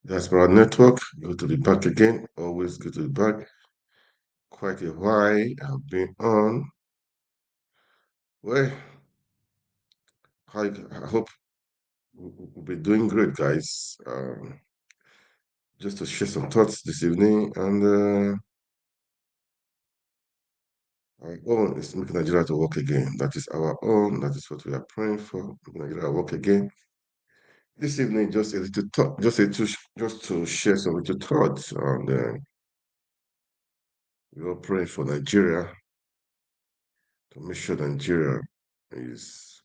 Diaspora Network, go to the back again. Always go to the back. Quite a while I've been on. Well, I hope we'll be doing great, guys. Just to share some thoughts this evening, and our own is making Nigeria to work again. That is our own. That is what we are praying for. Making Nigeria work again. This evening, just a little thought, just to share some little thoughts on. We are praying for Nigeria to make sure Nigeria is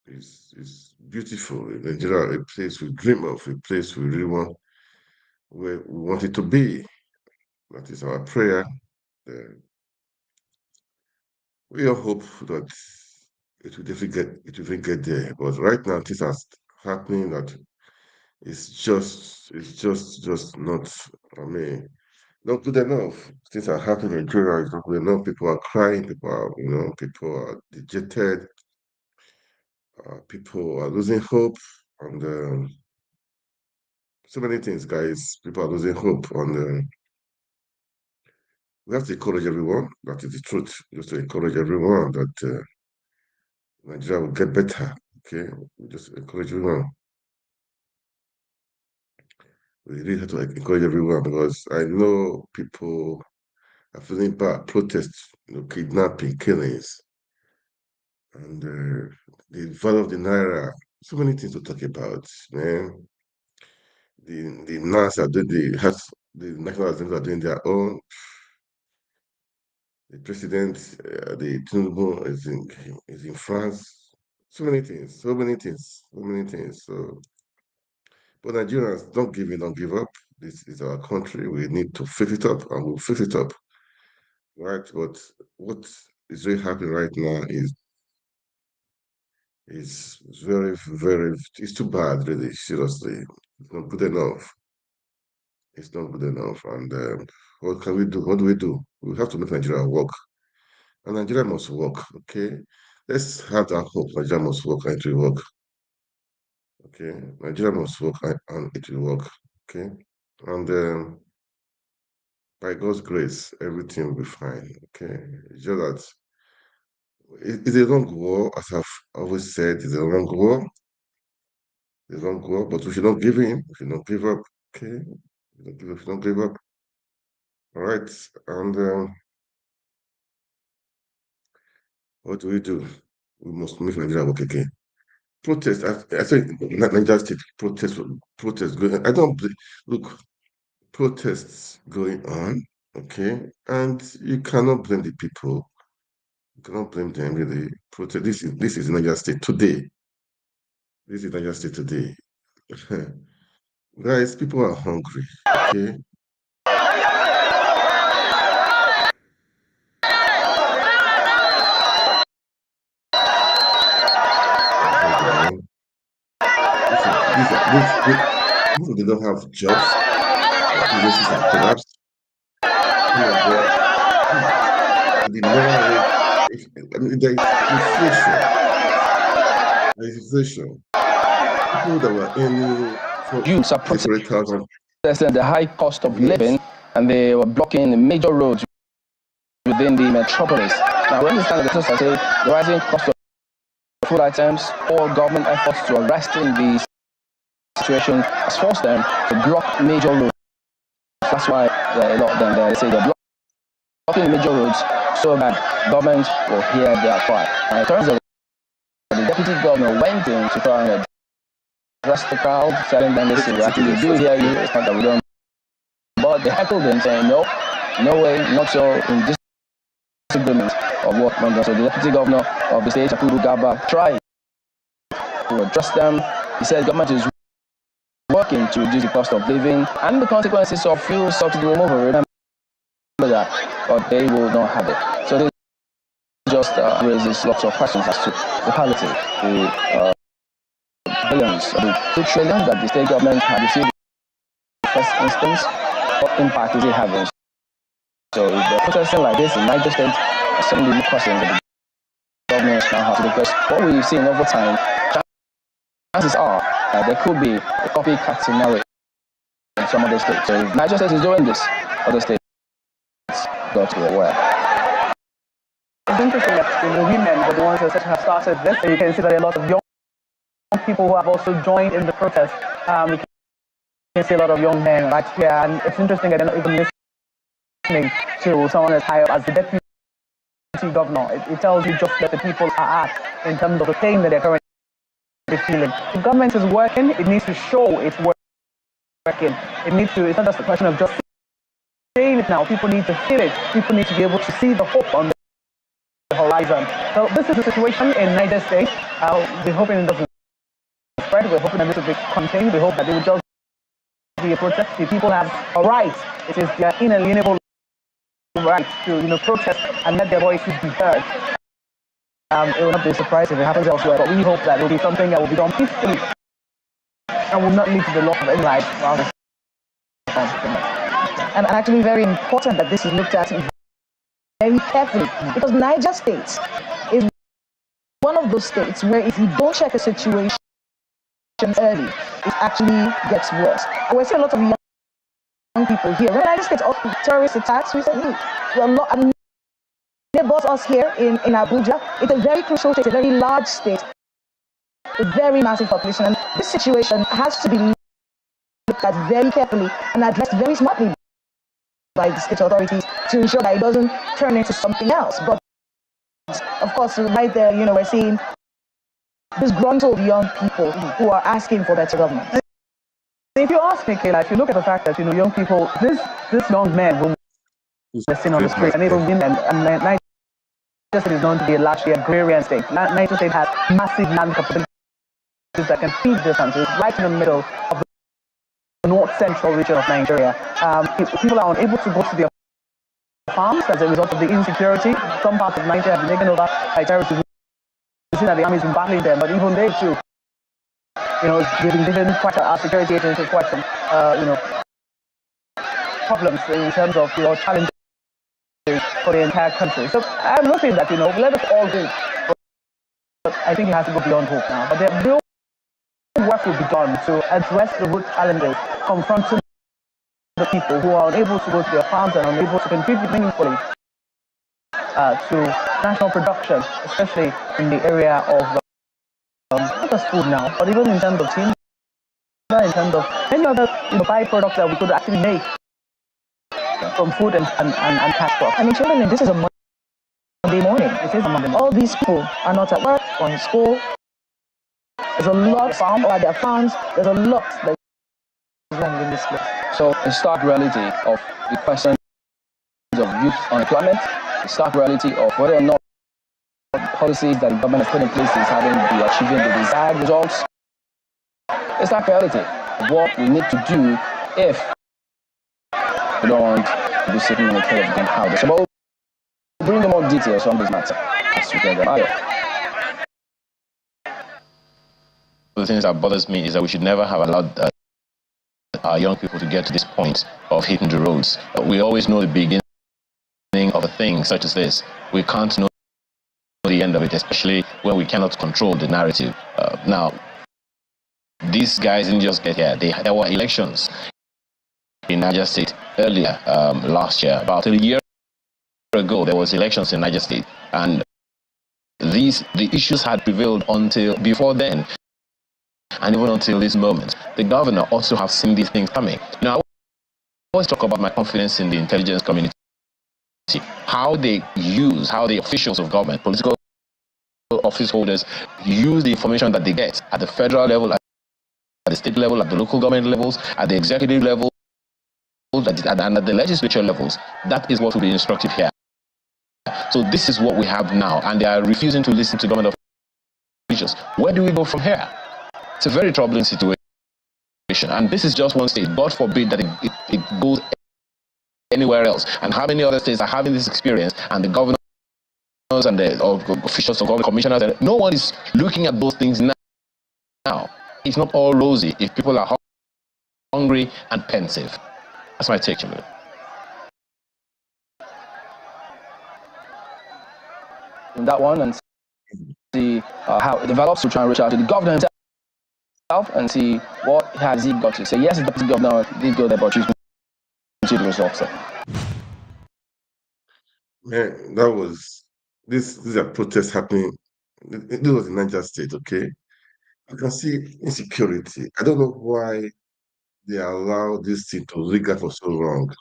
is beautiful. Nigeria, a place we dream of, a place we really want, where we want it to be. That is our prayer. Uh, we all hope that it will get there. But right now, things are happening that it's just not. I mean, not good enough. Things are happening in Nigeria. It's not good enough. People are crying. People are dejected. People are losing hope, and so many things, guys. People are losing hope, and we have to encourage everyone. That is the truth. Just to encourage everyone that Nigeria will get better. Okay, we just encourage everyone. We really have to encourage everyone because I know people are feeling bad. Protests, kidnapping, killings, and the value of the naira. So many things to talk about, man. The NAS are doing the national assemblies are doing their own. The president, the Tinubu is in France. So many things, so many things, so many things. So, but Nigerians, don't give in, don't give up. This is our country. We need to fix it up, and we'll fix it up, right? But what is really happening right now is very, very. It's too bad, really. Seriously, it's not good enough. It's not good enough. And what can we do? What do we do? We have to make Nigeria work. And Nigeria must work, okay? Let's have that hope. Nigeria must work and it will work, okay? Nigeria must work and it will work, okay? And by God's grace, everything will be fine, okay? It's just that it's a long war, as I've always said, it's a long war. It's a long war, but we should not give in. We should not give up, okay? We should not give up, all right? And what do we do? We must make Nigeria work again. Protest. I think Nigeria State protest going. I don't look protests going on. Okay, and you cannot blame the people. You cannot blame them really. Protest. This is Nigeria State today. This is Nigeria State today. Guys, people are hungry. Okay. Hungry, man. These they don't have jobs. Businesses have collapsed. The lower rate. I mean, there is inflation. There is inflation. People that were earning youths are protesting the high cost of living, and they were blocking major roads within the metropolis. Now, we understand that the rising cost of food items or government efforts to arresting the situation has forced them to block major roads. That's why a lot of them they say they're blocking major roads so that government will hear their cry. And it turns out the deputy governor went in to try and address the crowd, telling them, listen, we actually do hear you, it's not that we don't. But they heckled him, saying, no way, not so, in disagreement of what went on. So the deputy governor of the state, Akudu Gaba, tried to address them. He said government is working to reduce the cost of living and the consequences of fuel subsidy removal. Remember that, but they will not have it. So this just raises lots of questions as to the quality, the billions, the 2 trillion that the state government had received in the first instance. What impact is it having? So if they're protesting like this in Niger State, some of the questions that the government now has to, because what we've seen over time, chances are there could be a copycat scenario in some other states. So if Niger State is doing this, other states got to be aware. It's interesting that the women were the ones that have started this. You can see that a lot of young people who have also joined in the protest. We can see a lot of young men right here, and it's interesting that they're not even listening to someone as high up as the deputy governor. It tells you just that the people are at in terms of the pain that they're currently feeling. The government is working. It needs to show it's working. It needs to. It's not just a question of just saying it now. People need to feel it. People need to be able to see the hope on the horizon. So this is the situation in Niger State. We're hoping it doesn't spread. We're hoping that this will be contained. We hope that it will just be a protest. The people have a right. It is their inalienable right to protest and let their voices be heard. It will not be a surprise if it happens elsewhere, but we hope that it will be something that will be done peacefully and will not lead to the loss of any life. And actually very important that this is looked at very carefully, because Niger State is one of those states where if you don't check a situation early, it actually gets worse. And we're seeing a lot of young people here. When Niger State of terrorist attacks recently, neighbors us here in Abuja. It's a very crucial state, a very large state, a very massive population, and this situation has to be looked at very carefully and addressed very smartly by the state authorities to ensure that it doesn't turn into something else. But of course, right there, we're seeing disgruntled young people who are asking for better government. If you ask me, Kayla, if you look at the fact that young people, this young men who are seen on the street, and even women, and Niger State is known to be a largely agrarian state. Niger State has massive land capabilities that can feed this country. It's right in the middle of the north-central region of Nigeria. People are unable to go to their farms as a result of the insecurity. Some parts of Nigeria have been taken over by terrorists. You see that the army has been battling them, but even they too, they've been given quite our security agencies quite some, problems in terms of challenges for the entire country. So I'm hoping that let us all do. But I think it has to go beyond hope now. But the real work will be done to address the root challenges confronting the people who are unable to go to their farms and unable to contribute meaningfully to national production, especially in the area of not just food now, but even in terms of timber, in terms of many other byproducts that we could actually make from food and cash crops. I mean, children, this is a Monday morning. It is a Monday morning. All these people are not at work or in school. There's a lot farm or at their farms. There's a lot that is wrong in this place. So the stark reality of the question of youth unemployment, the stark reality of whether or not policies that the government has put in place is achieving the desired results. The stark reality of what we need to do if we don't want to be sitting on the tail of the gunpowder. So we'll bring more details on this matter as we get them out. The things that bothers me is that we should never have allowed our young people to get to this point of hitting the roads. We always know the beginning of a thing such as this. We can't know the end of it, especially when we cannot control the narrative. Now, these guys didn't just get here. There were elections in Niger State earlier last year. About a year ago, there was elections in Niger State, and the issues had prevailed until before then. And even until this moment, the governor also have seen these things coming. Now, I always talk about my confidence in the intelligence community, how the officials of government, political office holders, use the information that they get at the federal level, at the state level, at the local government levels, at the executive level, and at the legislature levels. That is what will be instructive here. So this is what we have now, and they are refusing to listen to government officials. Where do we go from here? It's a very troubling situation, and this is just one state. God forbid that it goes anywhere else. And how many other states are having this experience, and the governors and the officials of government, commissioners, and no one is looking at those things now. It's not all rosy if people are hungry and pensive. That's my take, Jimmy. In that one, and see how it develops, to try and reach out to the governor himself. and see what has he got to say. Yes, the deputy governor did go there, but she's going to see the results. Man, that was this. These are protests happening. This was in Niger State. Okay, you can see insecurity. I don't know why they allow this thing to linger for so long.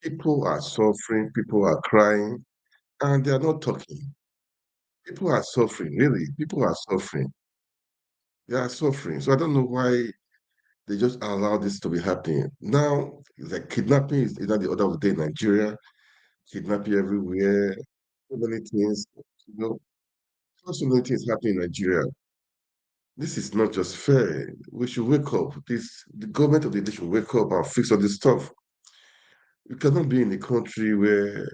People are suffering. People are crying, and they are not talking. People are suffering. Really, people are suffering. They are suffering. So I don't know why they just allow this to be happening. Now, like kidnapping is not the order of the day in Nigeria. Kidnapping everywhere. So many things. You know, so many things happening in Nigeria. This is not just fair. We should wake up. The government of the day should wake up and fix all this stuff. You cannot be in a country where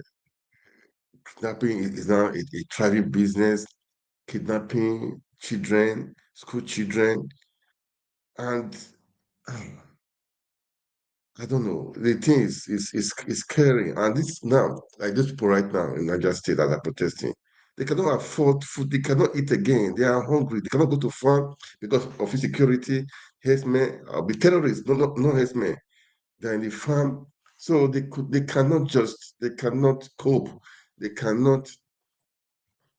kidnapping is now a thriving business, kidnapping children, school children, and I don't know. The thing is scary. And this now, like these people right now in Niger State that are protesting, they cannot afford food, they cannot eat again. They are hungry, they cannot go to farm because of insecurity, herdsmen, be terrorists, no herdsmen. They're in the farm. So they cannot cope. They cannot,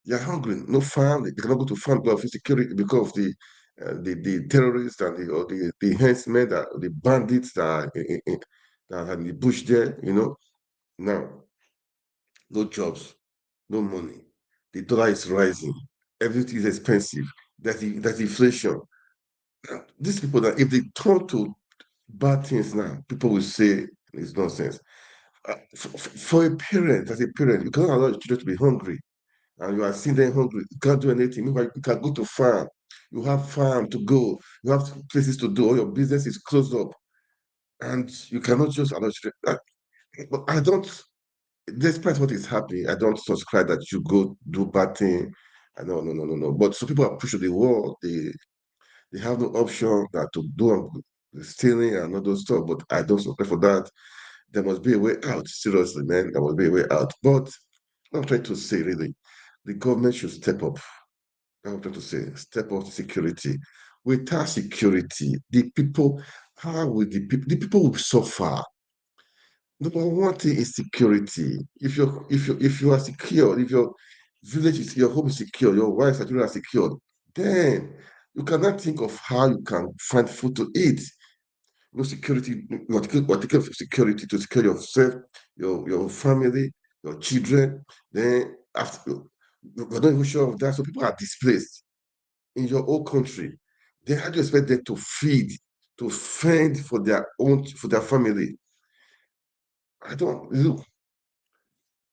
they're hungry, no farm, they cannot go to farm because of insecurity, because of the terrorists and the herdsmen, the bandits that that are in the bush there, Now, no jobs, no money. The dollar is rising. Everything is expensive. That's inflation. These people that if they turn to bad things now, people will say it's nonsense. For a parent, as a parent, you cannot allow your children to be hungry, and you are seeing them hungry. You can't do anything. Meanwhile, you can go to farm. You have farm to go. You have places to do. All your business is closed up, and you cannot just allow children. But I don't. Despite what is happening, I don't subscribe that you go do bad thing. No. But some people are pushed to the wall. They have no option that to do stealing and all those stuff. But I don't subscribe for that. There must be a way out. Seriously, man, there must be a way out. But I'm trying to say, really, the government should step up. I'm trying to say, step up security. Without security, the people, how will the people will suffer? Number one thing is security. If you are secure, if your village is your home is secure, your wife and children are secured, then you cannot think of how you can find food to eat. No security, what take of security to secure yourself, your family, your children. Then after you're not even sure of that, so people are displaced in your own country. Then how do you expect them to feed, to fend for their own, for their family? I don't look.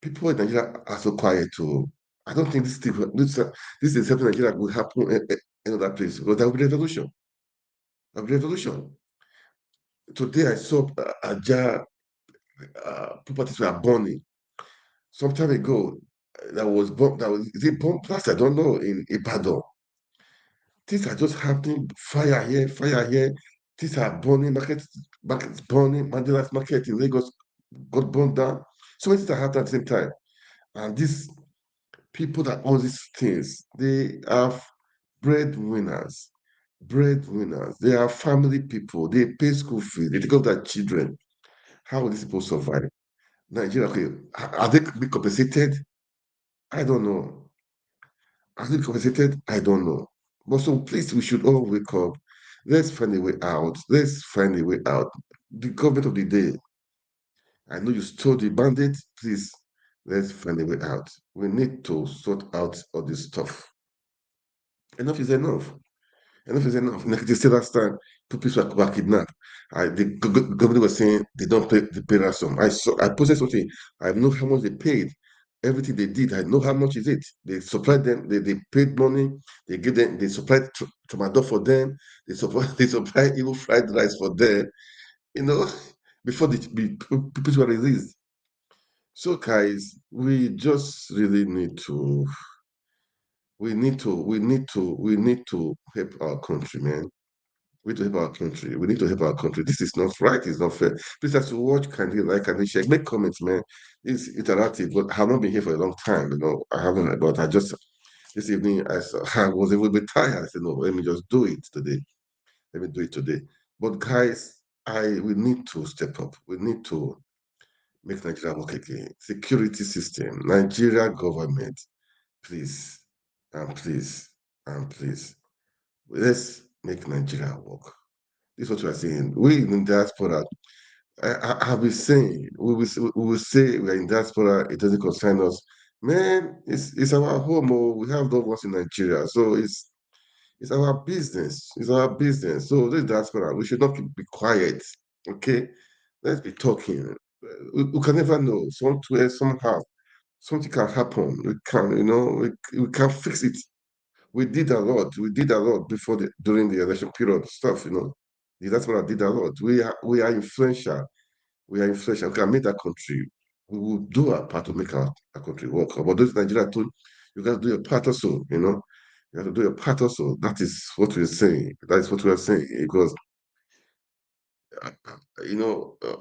People in Nigeria are so quiet too. I don't think this is something Nigeria will happen in other place because there will be revolution. There will be revolution. Today I saw Aja properties were burning. Some time ago, that was bomb. That was is it bomb blast? I don't know in Ibadan. Things are just happening. Fire here, fire here. Things are burning. Markets burning. Mandela's market in Lagos got burned down. So many things are happening at the same time. And these people that own these things, they are breadwinners. Breadwinners. They are family people. They pay school fees. They take care of their children. How will these people survive? Nigeria, okay, are they being compensated? I don't know. Are they compensated? I don't know. But so please, we should all wake up. Let's find a way out. Let's find a way out. The government of the day, I know you stole the bandit. Please, let's find a way out. We need to sort out all this stuff. Enough is enough. Enough is enough. Like they said last time, Pupils were kidnapped. The government was saying they don't pay the pay ransom. I posted something. I know how much they paid. Everything they did, I know how much is it. They supplied them. They paid money. They give them. They supplied tomato for them. They supply. They supplied even fried rice for them. You know, before Pupils were released. So guys, we just really need to. We need to help our country, man. We need to help our country. We need to help our country. This is not right. It's not fair. Please, as you watch, can you like, can you share? Make comments, man. It's interactive, but I have not been here for a long time. I haven't. But I just this evening, I was a little bit tired. I said, no, let me just do it today. let me do it today. But guys, we need to step up. We need to make Nigeria work again. Security system, Nigeria government, please, and please, and please, let's make Nigeria work. This is what we are saying. We in the diaspora, I have been saying, we will say we are in diaspora, it doesn't concern us. Man, it's our home. Oh, we have loved ones in Nigeria. So it's our business. It's our business. So this diaspora, we should not be quiet. Okay? Let's be talking. We can never know. Somewhere, somehow, something can happen. We can, we can fix it. We did a lot. We did a lot before during the election period stuff. The diaspora did a lot. We are influential. We are influential. We can make that country. We will do our part to make our country work. But those Nigeria too, you got to do your part also. You have to do your part also. That is what we're saying. That is what we are saying. Because uh, you know, uh,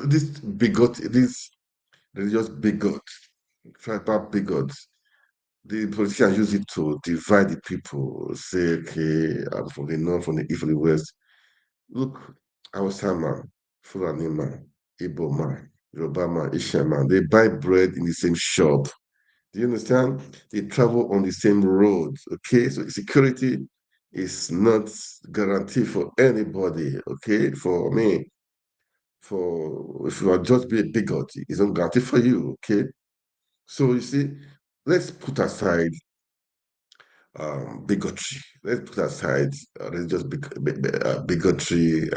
this bigot, this religious bigot, tribal bigot, the politicians use it to divide the people. Say, okay, I'm from the north, from the east, from the west. Look, Hausa man, Fulani man, Igbo man, Yoruba man, Isha man, they buy bread in the same shop. Do you understand? They travel on the same road. Okay, so security is not guaranteed for anybody. Okay, for me, for if you are just be a bigot, it's not guaranteed for you. Okay, so you see, let's put aside bigotry. Let's put aside religious bigotry,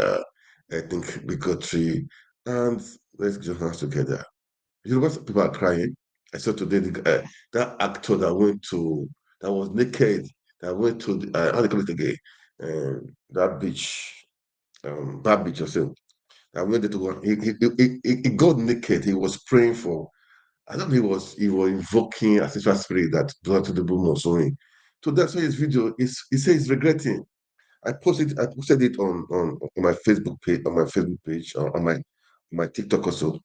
ethnic bigotry, and let's join hands together. You know what people are crying? I saw today that actor that was naked, that went to how do you call it again? That beach, bad beach or something. That went there to go. He got naked. He was praying for. I don't know. He was invoking a sexual spirit that brought to the boom or something. So that's why his video. He says he's regretting. I posted it on my Facebook page, on my TikTok also.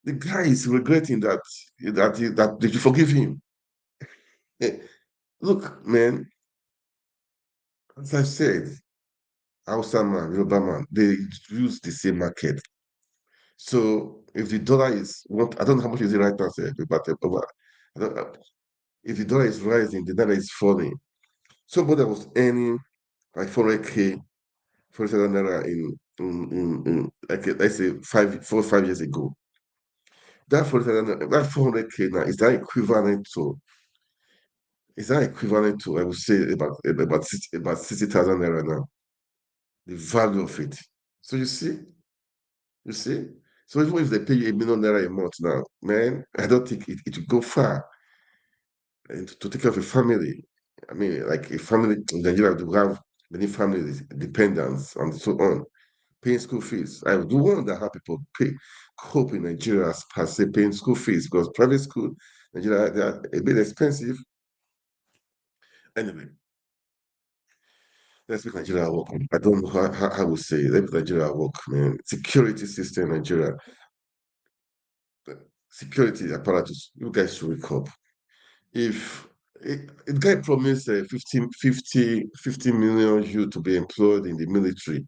The guy is regretting that they should forgive him. Eh, Look, man, as I said, Hausa man, Yoruba man, they use the same market. So if the dollar I don't know how much is it right now, sir, but I don't, if the dollar is rising, the dollar is falling. Somebody that was earning like 400K, 40,000 naira in like let's say 5 years ago. That 40,000, that 400K now is that equivalent to I would say about 60,000 naira now. The value of it. So you see. So even if they pay you 1 million naira a month now, man, I don't think it will go far and to take care of a family. I mean, like a family in Nigeria to have many families, dependents, and so on, paying school fees. I do wonder how people cope in Nigeria as per se paying school fees because private school Nigeria they are a bit expensive. Anyway, let's make Nigeria work. I don't know how I would say it. Let's make Nigeria work, man. Security system in Nigeria, security apparatus. You guys should wake up. If a guy promised 50 million youth to be employed in the military,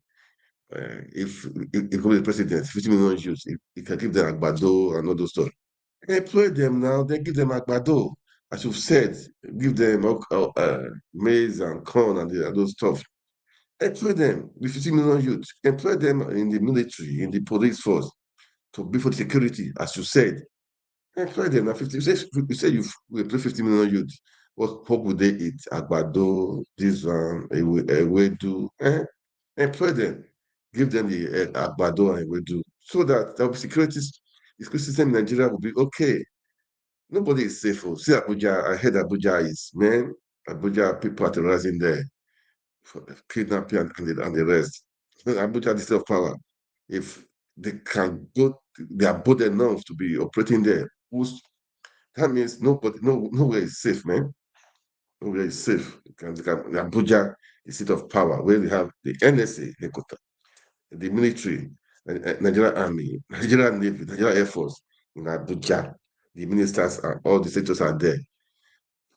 if he could be the president, 50 million youth, he can give them agbado and all those stuff. Employ them now, then give them agbado. As you've said, give them maize and corn and those stuff. Employ them with 50 million youth. Employ them in the military, in the police force, to be for security, as you said. Employ them now. 50. You say you employ 50 million youth. What would they eat? Agbado, this one, ewedu. Employ them. Give them the agbado and ewedu, so that the security system in Nigeria will be okay. Nobody is safe. Oh. See Abuja. I heard Abuja is man. Abuja people are terrorizing there for kidnapping and the rest. Abuja, the state of power. If they can go, they are bold enough to be operating there. That means nowhere is safe, man. Nowhere is safe. Abuja, the seat of power, where we have the NSA, the military, Nigerian Army, Nigerian Navy, Nigerian Air Force in Abuja. The ministers and all the senators are there.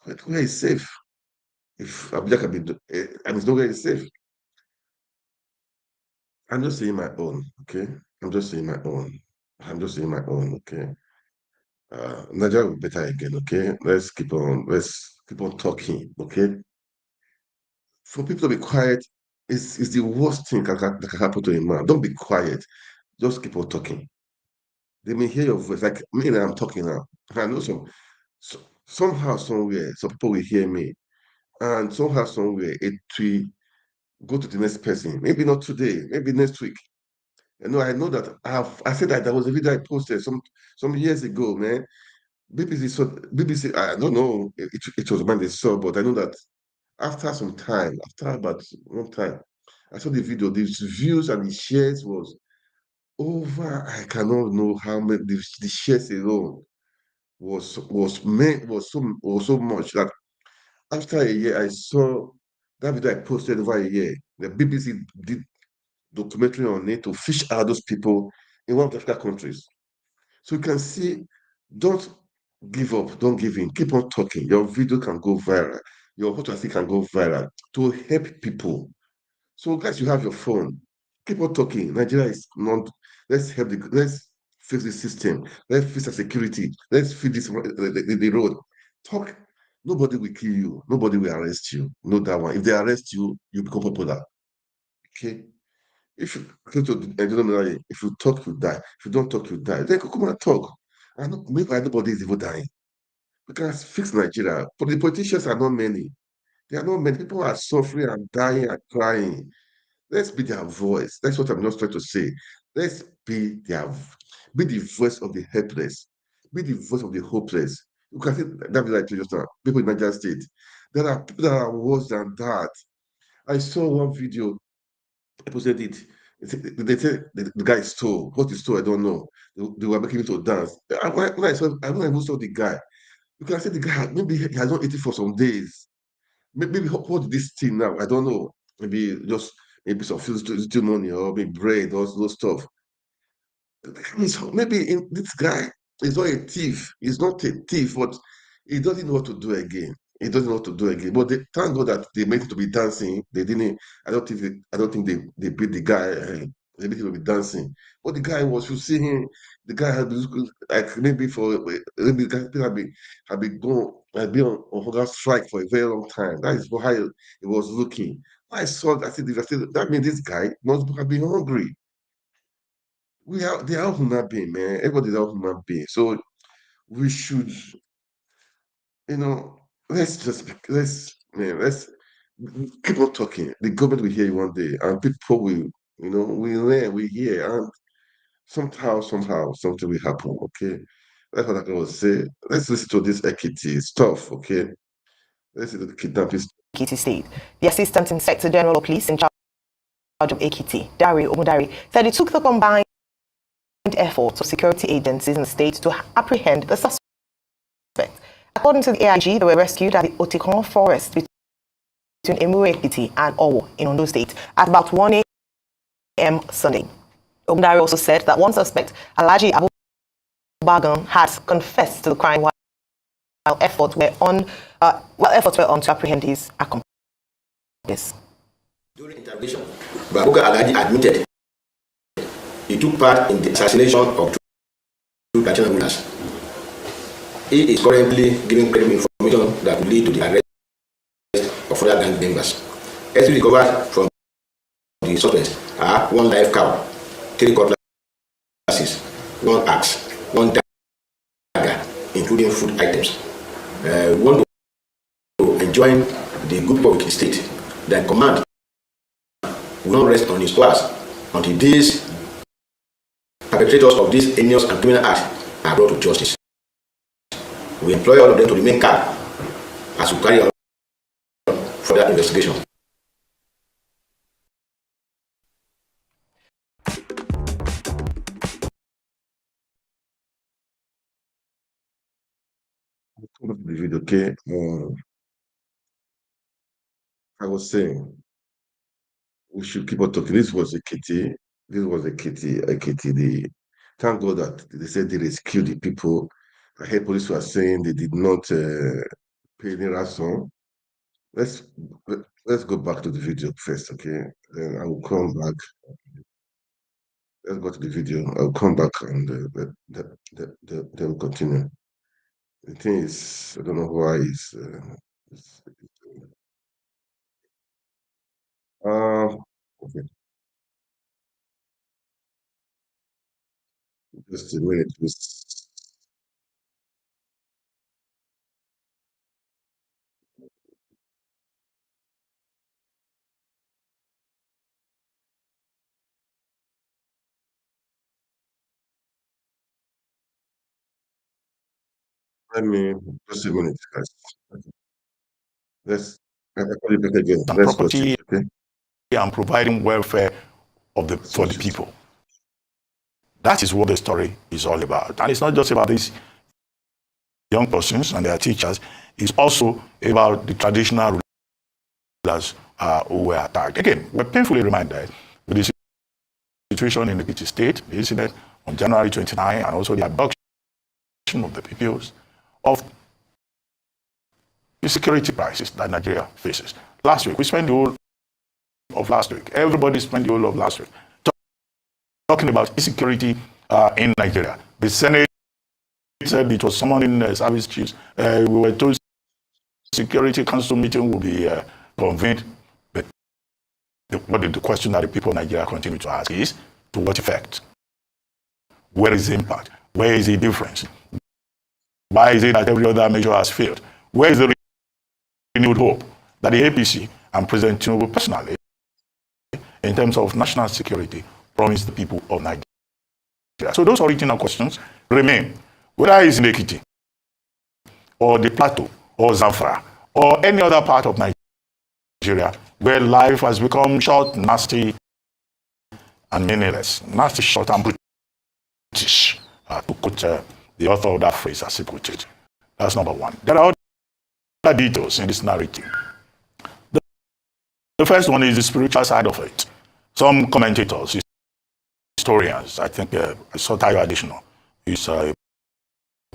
But where is safe? If Abuja can be, I mean, nowhere is safe. I'm just saying my own, okay? I'm just saying my own. I'm just saying my own, okay? Nigeria will be better again, okay? Let's keep on talking, okay? For people to be quiet is the worst thing that can happen to a man. Don't be quiet. Just keep on talking. They may hear your voice. Like me and I'm talking now. I know somehow, somewhere, some people will hear me. And somehow, somewhere, it will go to the next person. Maybe not today, maybe next week. I know that I said that there was a video I posted some years ago, man. BBC, I don't know, it was when they saw, but I know that after some time, after about one time, I saw the video, the views and the shares was over, I cannot know how many, the shares alone was so much that after a year, I saw that video I posted over a year. The BBC did documentary on it to fish out those people in one of the African countries. So you can see, don't give up, don't give in, keep on talking. Your video can go viral, your photo can go viral to help people. So guys, you have your phone. Keep on talking. Nigeria is not. Let's fix the system. Let's fix the security. Let's fix the road. Talk. Nobody will kill you. Nobody will arrest you. Know that one. If they arrest you, you become popular. Okay. If you if you talk, you die. If you don't talk, you die. Then come and talk. And maybe nobody is even dying. We can fix Nigeria. But the politicians are not many. There are not many. People are suffering and dying and crying. Let's be their voice. That's what I'm just trying to say. Let's be the voice of the helpless, be the voice of the hopeless. You can see that like just now, people in Niger State. There are people that are worse than that. I saw one video, people said it. They said the guy stole. What he stole, I don't know. They were making him to dance. When I even saw the guy, you can see the guy, maybe he has not eaten for some days. Maybe what this thing now? I don't know. Maybe just maybe some still money or maybe bread or those stuff. Maybe this guy is not a thief. He's not a thief, but he doesn't know what to do again. He doesn't know what to do again. But they thank God that they made him to be dancing. They didn't. I don't think they beat the guy. They made him to be dancing. But the guy was. You see him. The guy had been like maybe for maybe the guy had been going had been on hunger strike for a very long time. That is how he was looking. I saw. I said that means this guy must have been hungry. They are human being, man. Everybody's a human being. So we should, let's keep on talking. The government will hear you one day, and people will, we learn, we hear, and somehow, something will happen. Okay, that's what I can say. Let's listen to this Ekiti stuff. Okay, let's listen to the kidnapping. Ekiti State. The Assistant Inspector General of Police in charge of Ekiti, Dari Omudari, said it took the combined efforts of security agencies in the state to apprehend the suspect. According to the AIG, they were rescued at the Otikon forest between Emuru Ekiti and Owo in Ondo State at about 1 a.m. Sunday. Omudari also said that one suspect, Alhaji Abu Bagan, has confessed to the crime while efforts were on to apprehend his accomplice. During interrogation, Babuga Alhaji admitted he took part in the assassination of two traditional rulers. He is currently giving credible information that will lead to the arrest of other gang members. As recovered from the suspects are one live cow, 3 cutlasses, 1 axe, 1 dagger, including food items. We want to enjoin the good public state that command will not rest on his class until these perpetrators of these heinous and criminal acts are brought to justice. We employ all of them to remain calm as we carry out further investigation. The video, okay. I was saying we should keep on talking. This was a kitty. This was a kitty. A kitty. Thank God that they said they rescued the people. I heard police were saying they did not pay any ransom. Let's let's go back to the video first, okay? Then I will come back. let's go to the video. I'll come back and they'll continue. The thing is, I don't know why it's okay. Just a minute, please. Let me just a minute, guys. Okay. Let's I'll call you back again. And Let's watch it, property okay? and providing welfare Let's for the watch it. people. That is what the story is all about. And it's not just about these young persons and their teachers. It's also about the traditional rulers who were attacked. Again, we're painfully reminded with the situation in the Ekiti state, the incident on January 29, and also the abduction of the Pupils, of the security crisis that Nigeria faces. Last week, we spent the whole of last week. Everybody spent the whole of last week talking about insecurity in Nigeria. The Senate said it was summoning service chiefs. We were told Security Council meeting will be convened. But the question that the people of Nigeria continue to ask is, to what effect? Where is the impact? Where is the difference? Why is it that every other measure has failed? Where is the renewed hope that the APC and President Tinubu personally, in terms of national security, promised the people of Nigeria? So those original questions remain. Whether it's in Ekiti, or the Plateau, or Zamfara, or any other part of Nigeria, where life has become short, nasty, and meaningless. Nasty, short, and British, to quote the author of that phrase as he put it. That's number one. There are other details in this narrative. The first one is the spiritual side of it. Some commentators, historians, I think I saw Tayo Additional, who's a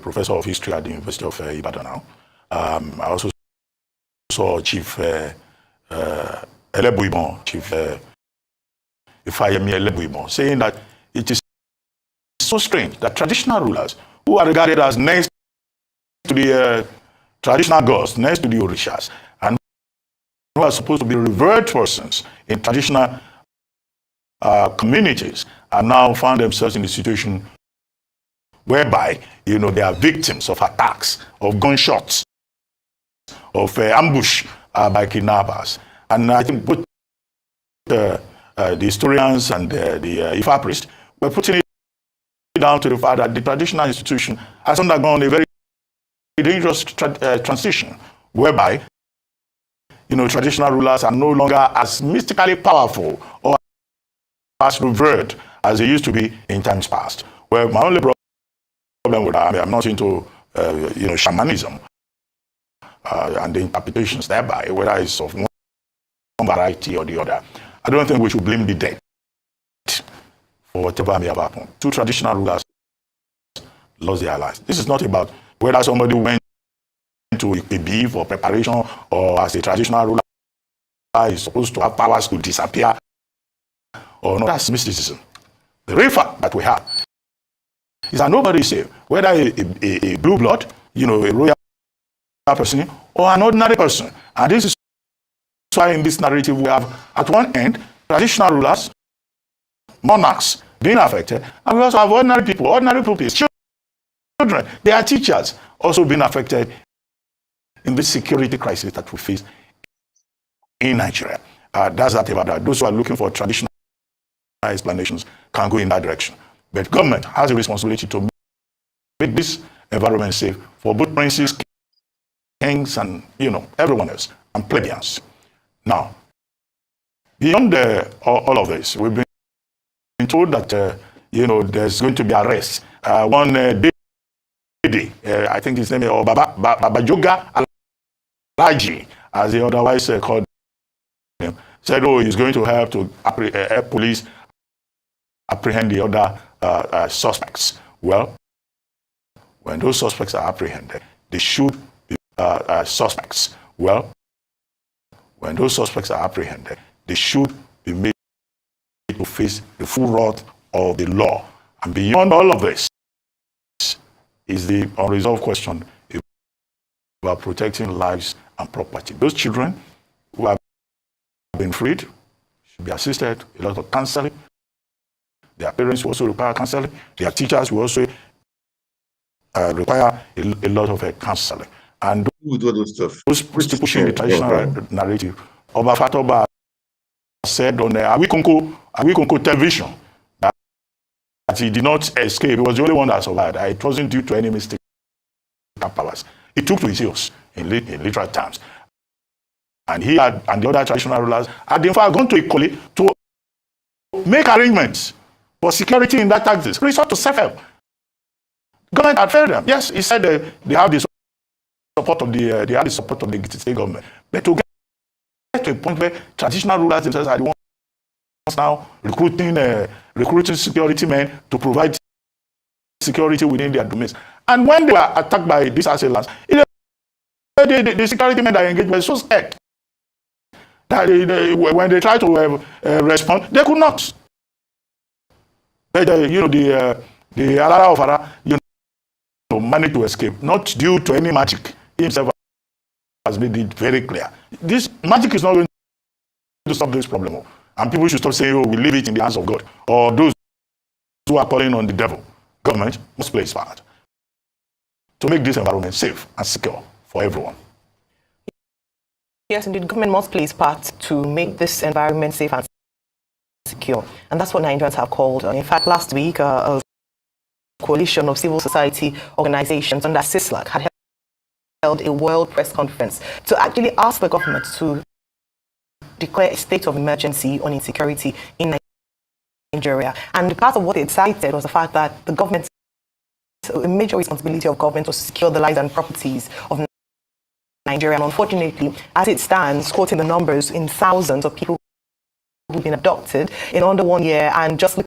professor of history at the University of Ibadan now. I also saw Chief Elebuibon, Chief Ifayemi Elebuibon, saying that it is so strange that traditional rulers, who are regarded as next to the traditional gods, next to the orishas, and who are supposed to be revered persons in traditional communities, are now found themselves in a situation whereby, they are victims of attacks, of gunshots, of ambush by kidnappers. And I think both the historians and the Ifa priest were putting it down to the fact that the traditional institution has undergone a very dangerous transition, whereby, traditional rulers are no longer as mystically powerful or as revered as they used to be in times past. Well, my only problem with that, I'm not into, shamanism and the interpretations thereby, whether it's of one variety or the other. I don't think we should blame the dead for whatever may have happened. Two traditional rulers lost their lives. This is not about whether somebody went to a beef or preparation, or as a traditional ruler is supposed to have powers to disappear, or no. That's mysticism. The real fact that we have is that nobody is safe, whether a blue blood, a royal person, or an ordinary person. And this is why in this narrative we have, at one end, traditional rulers, monarchs being affected, and we also have ordinary people, ordinary pupils, children, their teachers also being affected in this security crisis that we face in Nigeria. That's that about that. Those who are looking for traditional explanations can go in that direction. But government has a responsibility to make this environment safe for both princes, kings, and everyone else, and plebeians. Now, beyond all of this, we've been told that there's going to be arrests. One day, I think his name is Babajoga Alaji, as he otherwise called him, said, he's going to help to help police apprehend the other suspects. Well, when those suspects are apprehended, they should be suspects. Well, when those suspects are apprehended, they should be made to face the full wrath of the law. And beyond all of this is the unresolved question about protecting lives and property. Those children who have been freed should be assisted, a lot of counseling. Their parents will also require counseling. Their teachers will also require a lot of counseling. And those pushing the traditional narrative. Oba Fatoba said on Awikonko television that he did not escape. He was the only one that survived. It wasn't due to any mistake of powers. He took to his heels in literal terms. And he and the other traditional rulers had in fact gone to Ekiti to make arrangements for security in that taxes, resort to self-help. Government had failed them. Yes, he said they have the support of the Ekiti state government. But to get to a point where traditional rulers themselves are the ones now recruiting security men to provide security within their domains. And when they were attacked by these assailants, the security men that engaged were so scared that when they tried to respond, they could not. But, the Alara of Ara, managed to escape, not due to any magic. He himself has made it very clear. This magic is not going to solve this problem. And people should stop saying, oh, we leave it in the hands of God. Or those who are calling on the devil. Government must play its part to make this environment safe and secure for everyone. Yes, indeed, government must play its part to make this environment safe and secure. And that's what Nigerians have called. In fact, last week, a coalition of civil society organizations under CISLAC had held a world press conference to actually ask the government to declare a state of emergency on insecurity in Nigeria. And part of what they cited was the fact that the government, a major responsibility of government was to secure the lives and properties of Nigeria. And unfortunately, as it stands, quoting the numbers in thousands of people who've been abducted in under 1 year, and just looking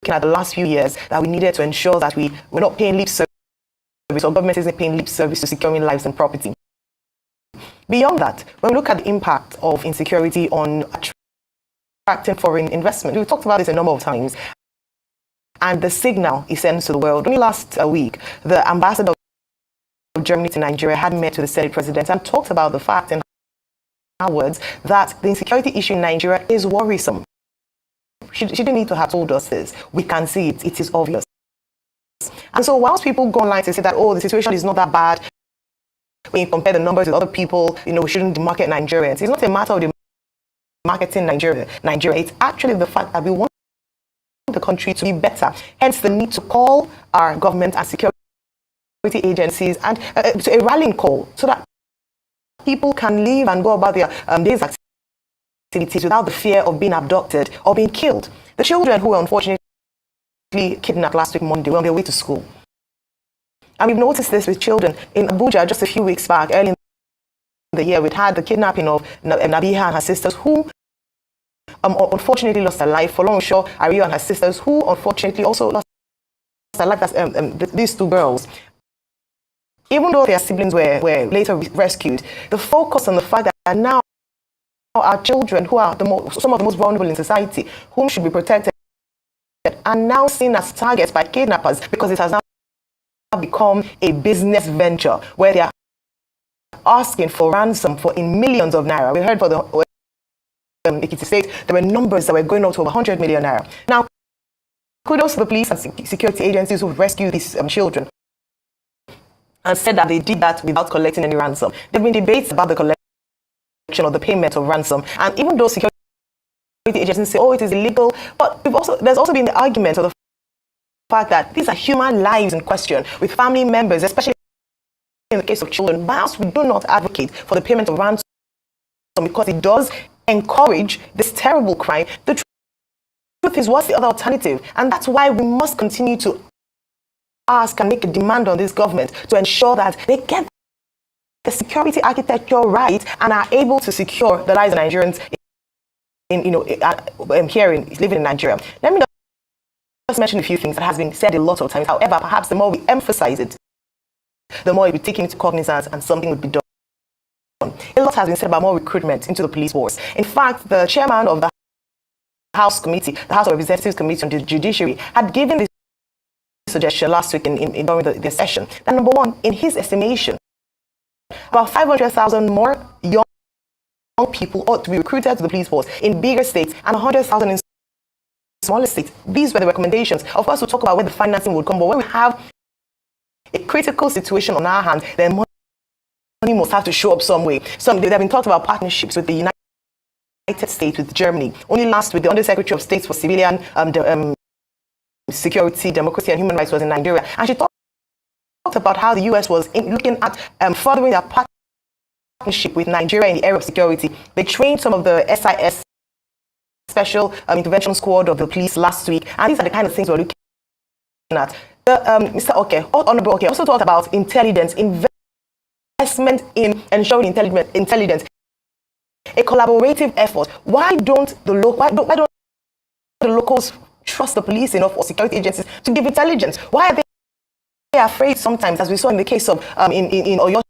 at the last few years, that we needed to ensure that we're not paying lip service, or government isn't paying lip service to securing lives and property. Beyond that, when we look at the impact of insecurity on attracting foreign investment, we've talked about this a number of times, and the signal it sends to the world. Only last week, the ambassador of Germany to Nigeria had met with the Senate president and talked about the fact, in her words, that the insecurity issue in Nigeria is worrisome. She didn't need to have told us this. We can see it. It is obvious. And so whilst people go online to say that, oh, the situation is not that bad, when you compare the numbers with other people, we shouldn't market Nigerians. It's not a matter of the marketing Nigeria. It's actually the fact that we want the country to be better. Hence the need to call our government and security agencies and to a rallying call so that people can live and go about their days activities without the fear of being abducted or being killed. The children who were unfortunately kidnapped last week Monday were on their way to school. And we've noticed this with children. In Abuja, just a few weeks back, early in the year, we'd had the kidnapping of Nabiha and her sisters, who unfortunately lost their life. Folorunso Ario and her sisters, who unfortunately also lost their life. That's these two girls. Even though their siblings were later rescued, the focus on the fact that now our children, who are some of the most vulnerable in society, whom should be protected, are now seen as targets by kidnappers because it has now become a business venture where they are asking for ransom in millions of naira. We heard for the Ekiti state, there were numbers that were going up to over 100 million naira. Now, kudos to the police and security agencies who rescued these children and said that they did that without collecting any ransom. There have been debates about the collection or the payment of ransom, and even though security agencies say, oh, it is illegal, but there's also been the argument of the fact that these are human lives in question with family members, especially in the case of children. Whilst we do not advocate for the payment of ransom because it does encourage this terrible crime, the truth is, what's the other alternative? And that's why we must continue to ask and make a demand on this government to ensure that they get the security architecture right and are able to secure the lives of Nigerians living in Nigeria. Let me just mention a few things that has been said a lot of times. However, perhaps the more we emphasize it, the more it will be taken into cognizance and something would be done. A lot has been said about more recruitment into the police force. In fact, the chairman of the House Committee, the House of Representatives Committee on the Judiciary, had given this suggestion last week during the session. That number one, in his estimation, about 500,000 more young people ought to be recruited to the police force in bigger states and 100,000 in smaller states. These were the recommendations. Of course, we'll talk about where the financing would come, but when we have a critical situation on our hands, then money must have to show up some way. There have been talked about partnerships with the United States, with Germany. Only last week, the Undersecretary of State for Civilian Security, Democracy and Human Rights was in Nigeria, and she talked about how the US was looking at furthering their partnership with Nigeria in the area of security. They trained some of the SIS, Special Intervention Squad of the police, last week, and these are the kind of things we're looking at. Mr. Honorable Oke also talked about intelligence, investment in ensuring intelligence, a collaborative effort. Why don't the locals trust the police enough or security agencies to give intelligence? Why are they afraid sometimes, as we saw in the case of in Oyo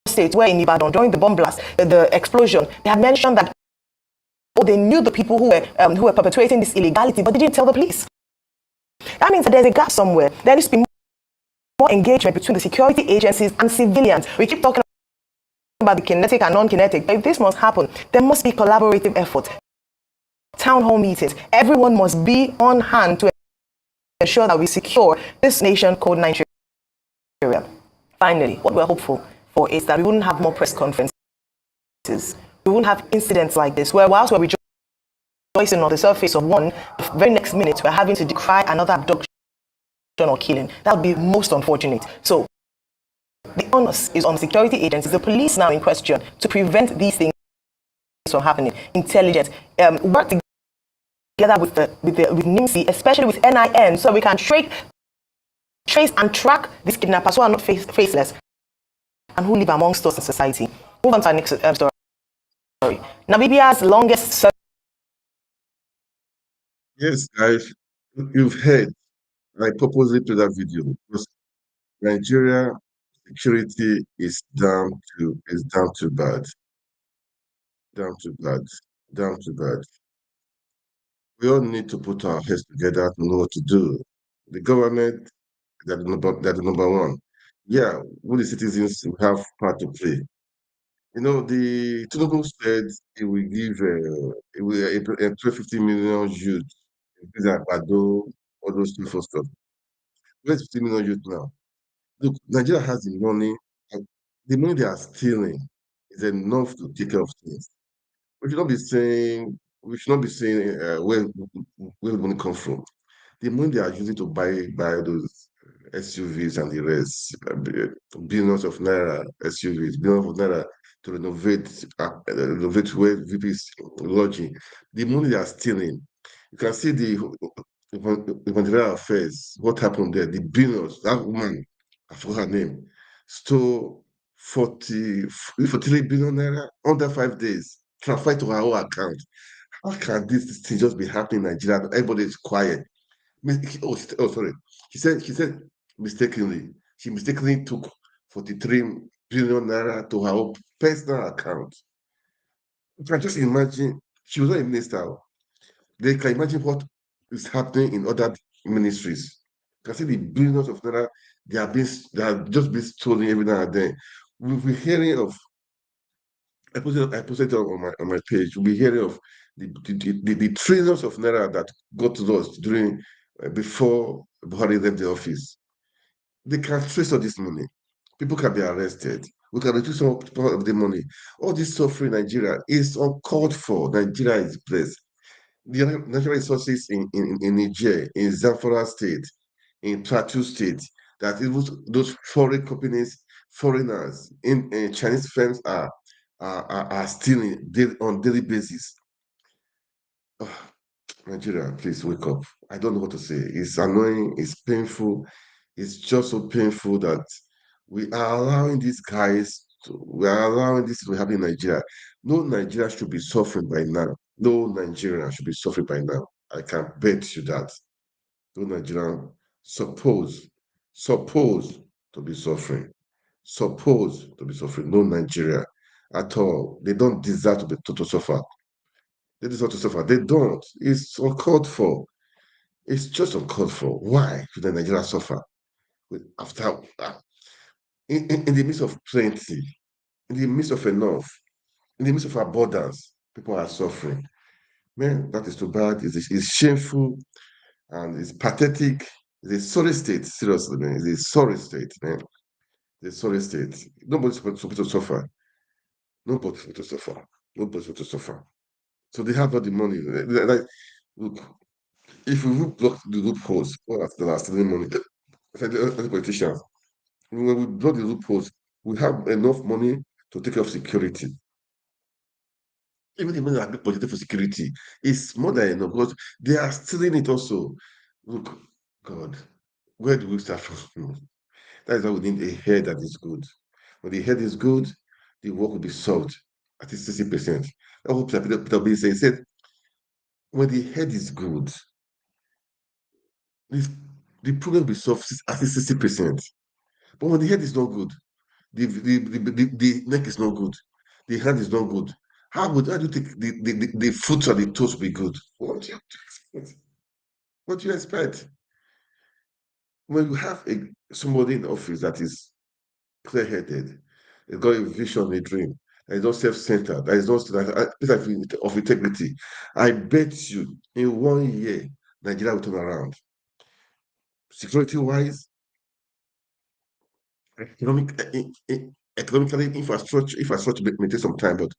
State, where in Ibadan during the bomb blast, the explosion, they had mentioned that they knew the people who were perpetrating this illegality, but they didn't tell the police. That means that there's a gap somewhere. There needs to be more engagement between the security agencies and civilians. We keep talking about the kinetic and non-kinetic, but if this must happen, there must be collaborative efforts. Town hall meetings. Everyone must be on hand to ensure that we secure this nation called Nigeria. Finally, what we're hopeful for is that we wouldn't have more press conferences. We wouldn't have incidents like this, where whilst we're rejoicing on the surface of one, the very next minute we're having to decry another abduction or killing. That would be most unfortunate. So the onus is on security agencies, the police now in question, to prevent these things from happening. Intelligence, work together with NIMSI, especially with NIN, so we can trace and track these kidnappers who are not faceless and who live amongst us in society. Move on to our next story. Namibia's longest. Yes, guys, you've heard. I purposely to that video because Nigeria security is down to bad, down to bad, down to bad. We all need to put our heads together to know what to do. The government, they're the number one. Yeah, we the citizens we have part to play. You know, the Tinubu said he will give it will 250 million youth. These are Bado, all those stuff. Where's 50 million youth now? Look, Nigeria has the money. And the money they are stealing is enough to take care of things. We should not be saying where the money come from. The money they are using to buy those SUVs and the rest, billions of naira SUVs, billions of naira to renovate where VP is lodging. The money they are stealing. You can see the humanitarian affairs. What happened there? The billions. That woman, I forgot her name, stole 43 billion naira under 5 days. Transferred to her own account. How can this thing just be happening in Nigeria? Everybody is quiet. Sorry. She said mistakenly. She mistakenly took 43 billion naira to her own personal account. You can just imagine. She was not a minister. They can imagine what is happening in other ministries. You can see the billions of naira they are just being stolen every now and then. We'll be hearing of. I posted it on my page. We'll be hearing of the trillions of naira that got lost during before Buhari left the office. They can trace all this money. People can be arrested. We can reduce some part of the money. All this suffering in Nigeria is uncalled for. Nigeria is blessed. The natural resources in Niger, in Zamfara State, in Plateau State, that even those foreign companies, foreigners, in Chinese firms are stealing on daily basis. Nigeria, please wake up. I don't know what to say. It's annoying, it's painful, it's just so painful that we are allowing this to happen in Nigeria. No Nigeria should be suffering by now. No Nigerian should be suffering by now. I can bet you that. No Nigerian suppose to be suffering. Supposed to be suffering. No Nigeria at all. They don't deserve to suffer. They deserve to suffer. They don't. It's uncalled for. It's just uncalled for. Why should the Nigeria suffer after in the midst of plenty, in the midst of enough, in the midst of abundance, people are suffering. Man, that is too bad. It's shameful and it's pathetic. It's a sorry state. Seriously, man. It's a sorry state, man. It's a sorry state. Nobody's supposed to suffer. Nobody's supposed to suffer. Nobody's supposed to suffer. So they have all the money. Like, look, if we would block the loopholes, well, after the last money, as politicians, when we block the loopholes, we have enough money to take care of security. Even the money that people budgeted for security is more than enough because they are stealing it also. Look, God, where do we start from? That is why we need a head that is good. When the head is good, the work will be solved at least 60%. That's what Peter B said. He said, when the head is good, this, the problem will be solved at least 60%. But when the head is not good, the neck is not good, the hand is not good. How do you think the foot or the toes will be good? What do you expect? What do you expect? When you have somebody in the office that is clear-headed, has got a vision, a dream, that is not self-centered, that is not of integrity, I bet you in 1 year, Nigeria will turn around. Security-wise, economically, infrastructure may take some time, but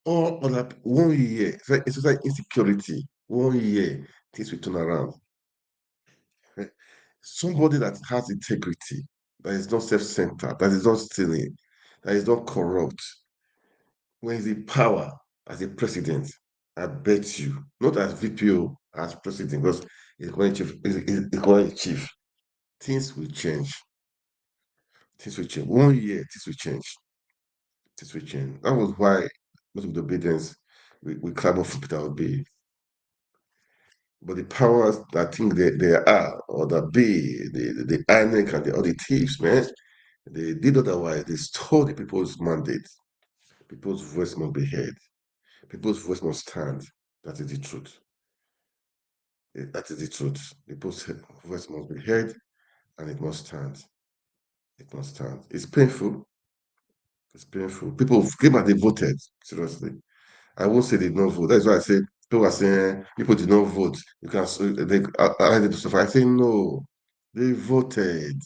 all other 1 year, it's like insecurity. 1 year, things will turn around. Right? Somebody that has integrity, that is not self-centered, that is not stealing, that is not corrupt, when he's in power as a president, I bet you, not as VPO, as president, because he's chief, things will change. Things will change. 1 year, things will change. Things will change. That was why most of the obedience we clamor for Peter Obi. But the powers that think they are, or that be, the INEC and the other thieves, man, they did otherwise. They stole the people's mandate. People's voice must be heard. People's voice must stand. That is the truth. That is the truth. People's voice must be heard and it must stand. It must stand. It's painful. It's painful. People came and they voted. Seriously. I won't say they did not vote. That's why I say people are saying people did not vote. You can they I to suffer. I say no. They voted.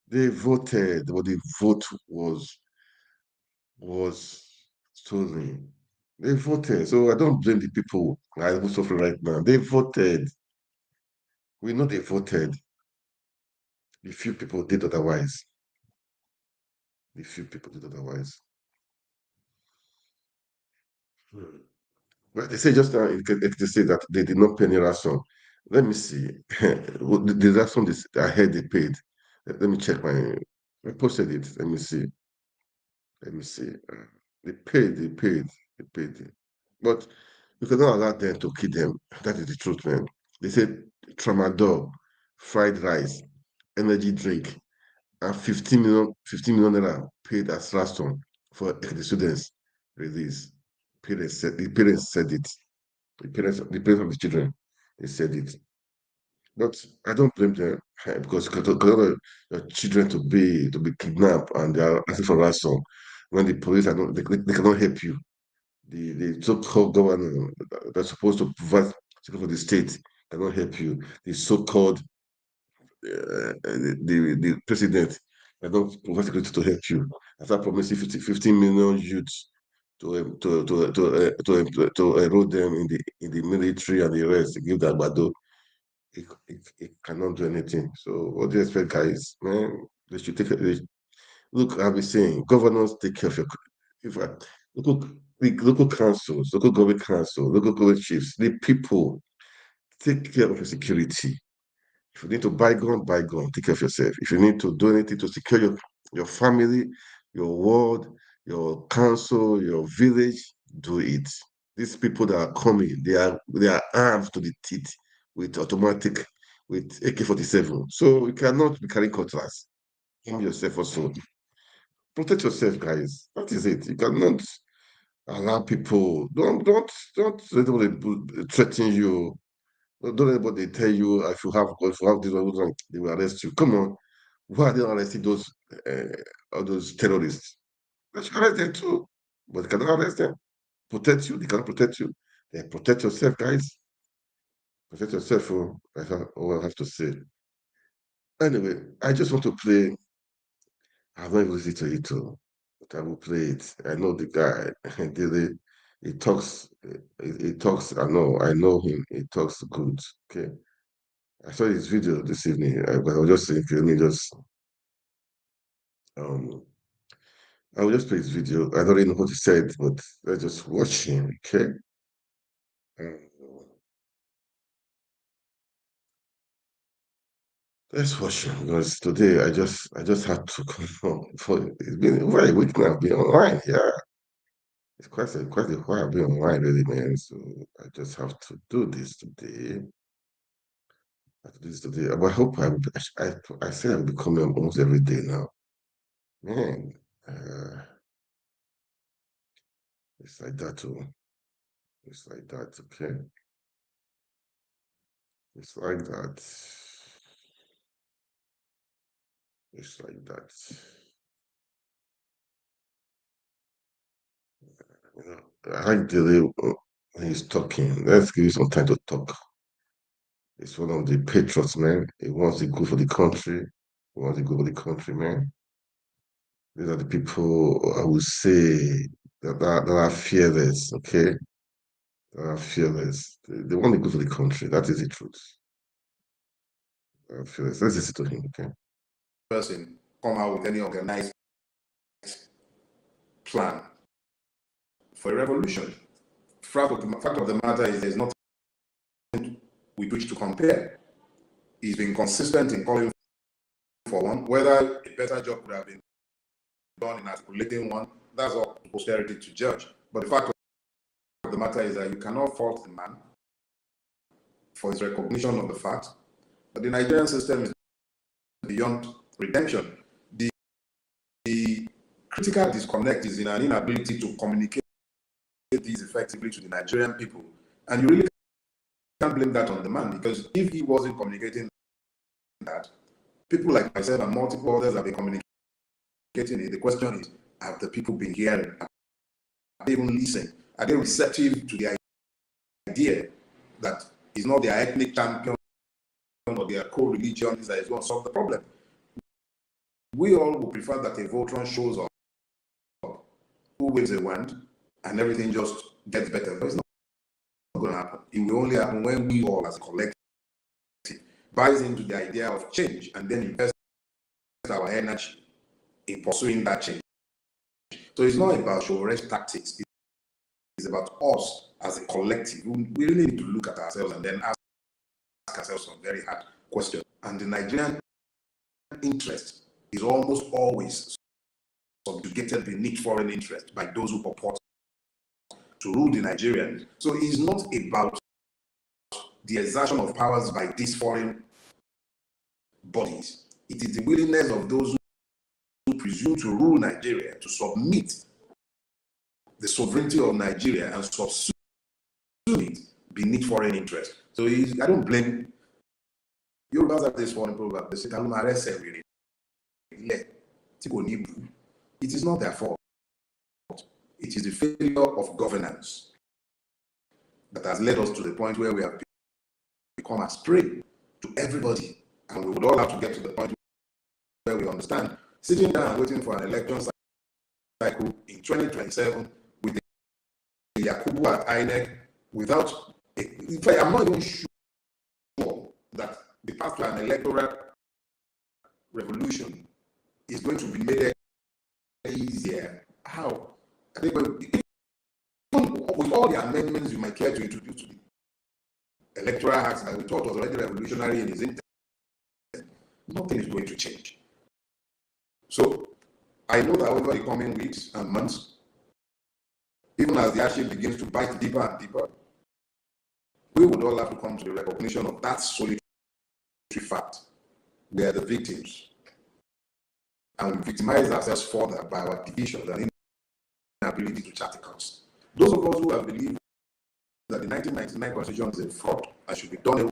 They voted, but the vote was stolen. They voted. So I don't blame the people who suffer right now. They voted. We know they voted. The few people did otherwise. The few people did otherwise. Hmm. Well, they say just now, they say that they did not pay any ransom. Let me see. The ransom I heard they paid. Let me check I posted it. Let me see. Let me see. They paid. But you cannot allow them to kill them. That is the truth, man. They said tramadol, fried rice, energy drink, and 15 million naira paid as ransom for the students release. The parents said it. The parents of the children, they said it. But I don't blame them because your children to be kidnapped and they are asking for ransom when the police are not they cannot help you. The so-called governor that's supposed to provide security for the state cannot help you. The so-called the president cannot provide security to help you. After promising 15 million youths to enroll them in the military and the rest, give that bado, it cannot do anything. So what do you expect, guys? Man, they should take it. Look, I've been saying, governors take care of your. If I, local, the local councils, local government council, local government chiefs, the people take care of your security. If you need to buy gun, take care of yourself. If you need to do anything to secure your family, your ward, your council, your village, do it. These people that are coming, they are armed to the teeth with automatic, with AK-47. So you cannot be carrying cutlass. Arm yourself also. Protect yourself, guys. That is it. You cannot. Allow people. Don't let anybody threaten you. Don't let anybody tell you if you have this one, they will arrest you. Come on. Why are they not arresting all those terrorists? They should arrest them too. But they cannot arrest them. Protect you. They cannot protect you. Then protect yourself, guys. Protect yourself. Oh, that's all I have to say. Anyway, I just want to play. I've not even listened to it, too, but I will play it. I know the guy. He talks. He talks. I know him. He talks good. Okay. I saw his video this evening. But I was just thinking, let me just um I will just play his video. I don't really know what he said, but let's just watch him, okay? Um, let's watch him because today I just had to come on. It's been over a week now. I've been online, yeah. It's quite a while I've been online, really, man. So I just have to do this today. I have to do this today. But I hope I say I'm becoming almost every day now. Man, uh, it's like that too. It's like that, okay? It's like that. It's like that. You know, I like the way when he's talking. Let's give you some time to talk. He's one of the patriots, man. He wants the good for the country. He wants the good for the country, man. These are the people I would say that are fearless, okay? That are fearless. They want the good for the country. That is the truth. Fearless. Let's listen to him, okay? Person come out with any organized plan for a revolution. Fact of the matter is there's nothing with which to compare. He's been consistent in calling for one. Whether a better job could have been done in articulating one, that's up to posterity to judge. But the fact of the matter is that you cannot fault the man for his recognition of the fact that the Nigerian system is beyond redemption. The critical disconnect is in an inability to communicate these effectively to the Nigerian people. And you really can't blame that on the man, because if he wasn't communicating that, people like myself and multiple others have been communicating it. The question is, have the people been hearing? Are they even listening? Are they receptive to the idea that it's not their ethnic champion or their co-religion that is going to solve the problem? We all would prefer that a Voltron shows up, who waves a wand, and everything just gets better. But it's not going to happen. It will only happen when we all, as a collective, buys into the idea of change and then invest our energy in pursuing that change. So it's not about show-rest tactics. It's about us as a collective. We really need to look at ourselves and then ask ourselves some very hard questions. And the Nigerian interest is almost always subjugated beneath foreign interest by those who purport to rule the Nigerians. So it's not about the exertion of powers by these foreign bodies. It is the willingness of those who presume to rule Nigeria to submit the sovereignty of Nigeria and subsume it beneath foreign interest. So I don't blame Yorubas have this foreign proverb. They say, it is not their fault. It is the failure of governance that has led us to the point where we have become a prey to everybody. And we would all have to get to the point where we understand. Sitting down and waiting for an election cycle in 2027 with the Yakubu at INEC without, in fact, I'm not even sure that the path to an electoral revolution is going to be made easier. How? I think with all the amendments you might care to introduce to the Electoral Act that we thought was already revolutionary in its intent, nothing is going to change. So I know that over the coming weeks and months, even as the hardship begins to bite deeper and deeper, we would all have to come to the recognition of that solitary fact. We are the victims. And we victimize ourselves further by our divisions and inability to chart a course. Those of us who have believed that the 1999 Constitution is a fraud and should be done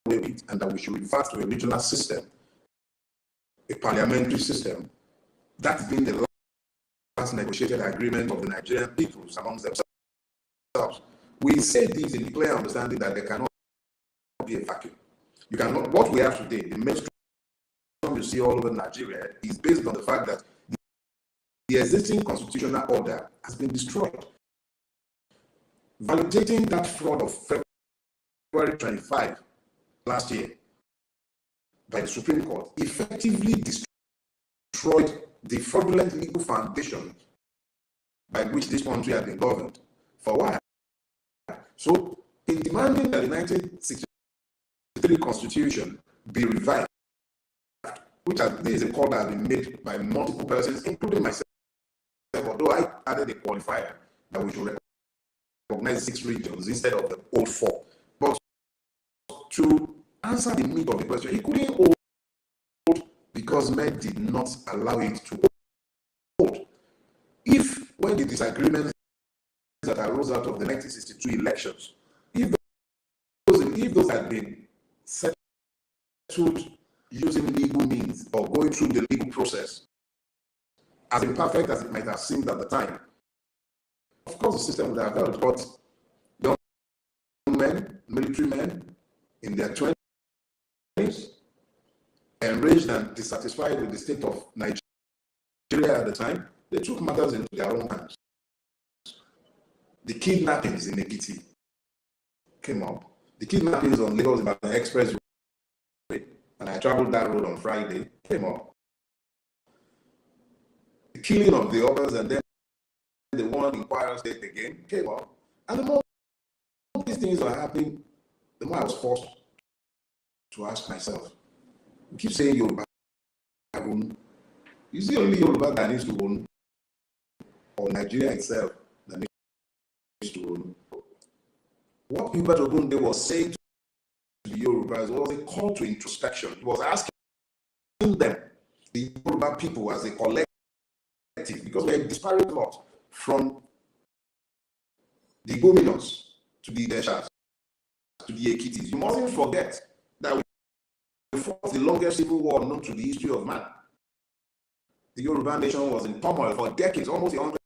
away with, and that we should revert to a regional system, a parliamentary system, that's been the last negotiated agreement of the Nigerian peoples amongst themselves. We say this in the clear understanding that there cannot be a vacuum. You cannot. What we have today, the mainstream you see all over Nigeria, is based on the fact that the existing constitutional order has been destroyed. Validating that fraud of February 25 last year by the Supreme Court effectively destroyed the fraudulent legal foundation by which this country had been governed for a while. So, in demanding that the 1963 Constitution be revived, which this is a call that has been made by multiple persons, including myself, although I added a qualifier that we should recognize 6 regions instead of the old 4. But to answer the meat of the question, it couldn't hold because men did not allow it to hold. If, when the disagreements that arose out of the 1962 elections, if those had been settled using legal means or going through the legal process, as imperfect as it might have seemed at the time, of course the system would have held. But young men, military men in their 20s, enraged and dissatisfied with the state of Nigeria at the time, they took matters into their own hands. The kidnappings in Ekiti came up. The kidnappings on Lagos-Ibadan Expressway, and I traveled that road on Friday, came up. The killing of the others and then the one in Kwara State again came up. And the more these things are happening, the more I was forced to ask myself, we keep saying Yoruba. Is it only Yoruba that needs to own, or Nigeria itself that needs to own? What Hubert Ogunde was saying to the Yorubas was a call to introspection. He was asking them, the Yoruba people as a collective, because we're a disparate lot, from the Gominos to the Deshas to the Ekitis. You mustn't forget that we fought the longest civil war known to the history of man. The Yoruba nation was in turmoil for decades, almost 100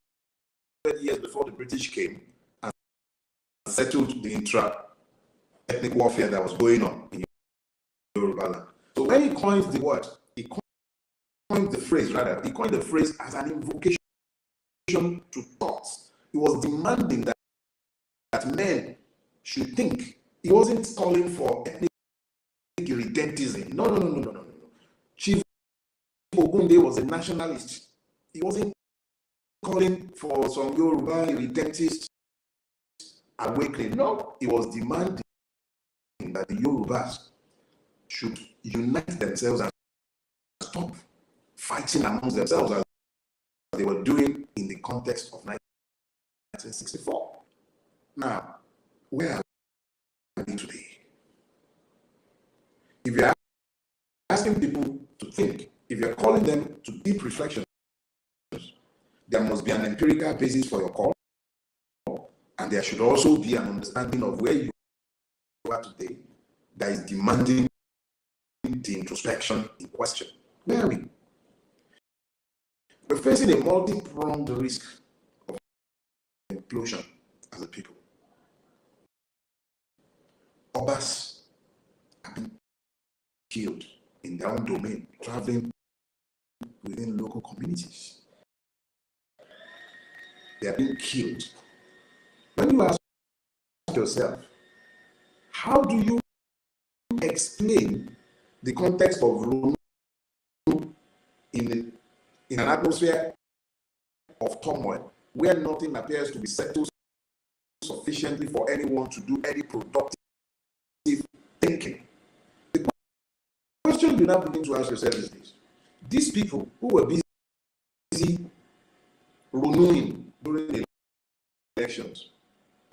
years before the British came and settled the intra-ethnic warfare that was going on in Yoruba land. So when he coined the word, he coined the phrase as an invocation to thoughts. He was demanding that men should think. He wasn't calling for ethnic irredentism. No. Chief Ogunde was a nationalist. He wasn't calling for some Yoruba irredentist awakening. No, he was demanding that the Yorubas should unite themselves and stop fighting amongst themselves as they were doing in the context of 1964. Now, where are we today? If you're asking people to think, if you're calling them to deep reflection, there must be an empirical basis for your call, and there should also be an understanding of where you are today that is demanding the introspection in question. Where are we? We're facing a multi-pronged risk of implosion as a people. Obas have been killed in their own domain, traveling within local communities. They are being killed. When you ask yourself, how do you explain the context of Rome in an atmosphere of turmoil where nothing appears to be settled sufficiently for anyone to do any productive thinking? The question you now begin to ask yourself is this: these people who were busy renewing during the elections,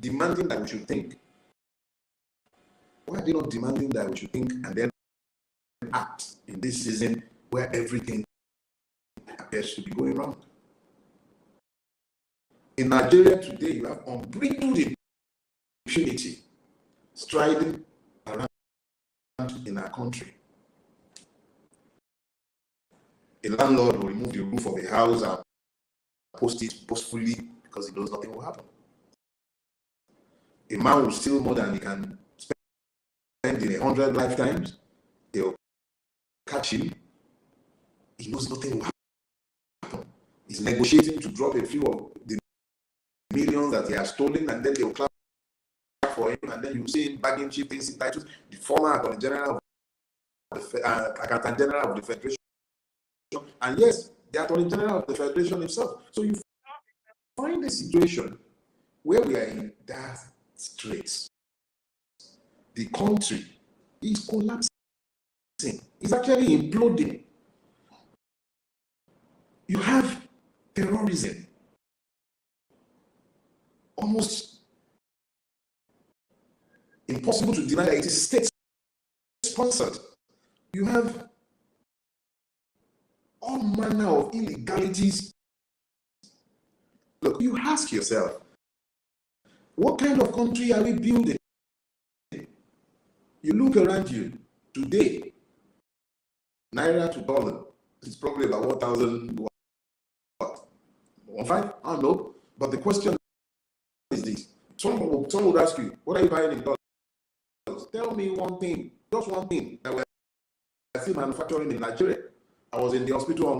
demanding that we should think, why are they not demanding that we should think and then act in this season where everything appears to be going wrong? In Nigeria today, you have unbridled impunity striding around in our country. A landlord will remove the roof of a house and post it boastfully because he knows nothing will happen. A man will steal more than he can spend in 100 lifetimes. They'll catch him. He knows nothing will happen. He's negotiating to drop a few of the millions that he has stolen, and then they'll clap for him, and then you see him bagging cheap things entitled the former Attorney General of the Accountant General of the Federation. And yes, the Attorney General of the Federation himself. So you find a situation where we are in that straits. The country is collapsing. It's actually imploding. You have terrorism. Almost impossible to deny that it is state-sponsored. You have all manner of illegalities. Look, you ask yourself, what kind of country are we building? You look around you today, naira to dollar, it's probably about 1,000, what? 1.5? I don't know. But the question is this. Someone would ask you, what are you buying in dollars? Tell me one thing, just one thing that we're still manufacturing in Nigeria. I was in the hospital on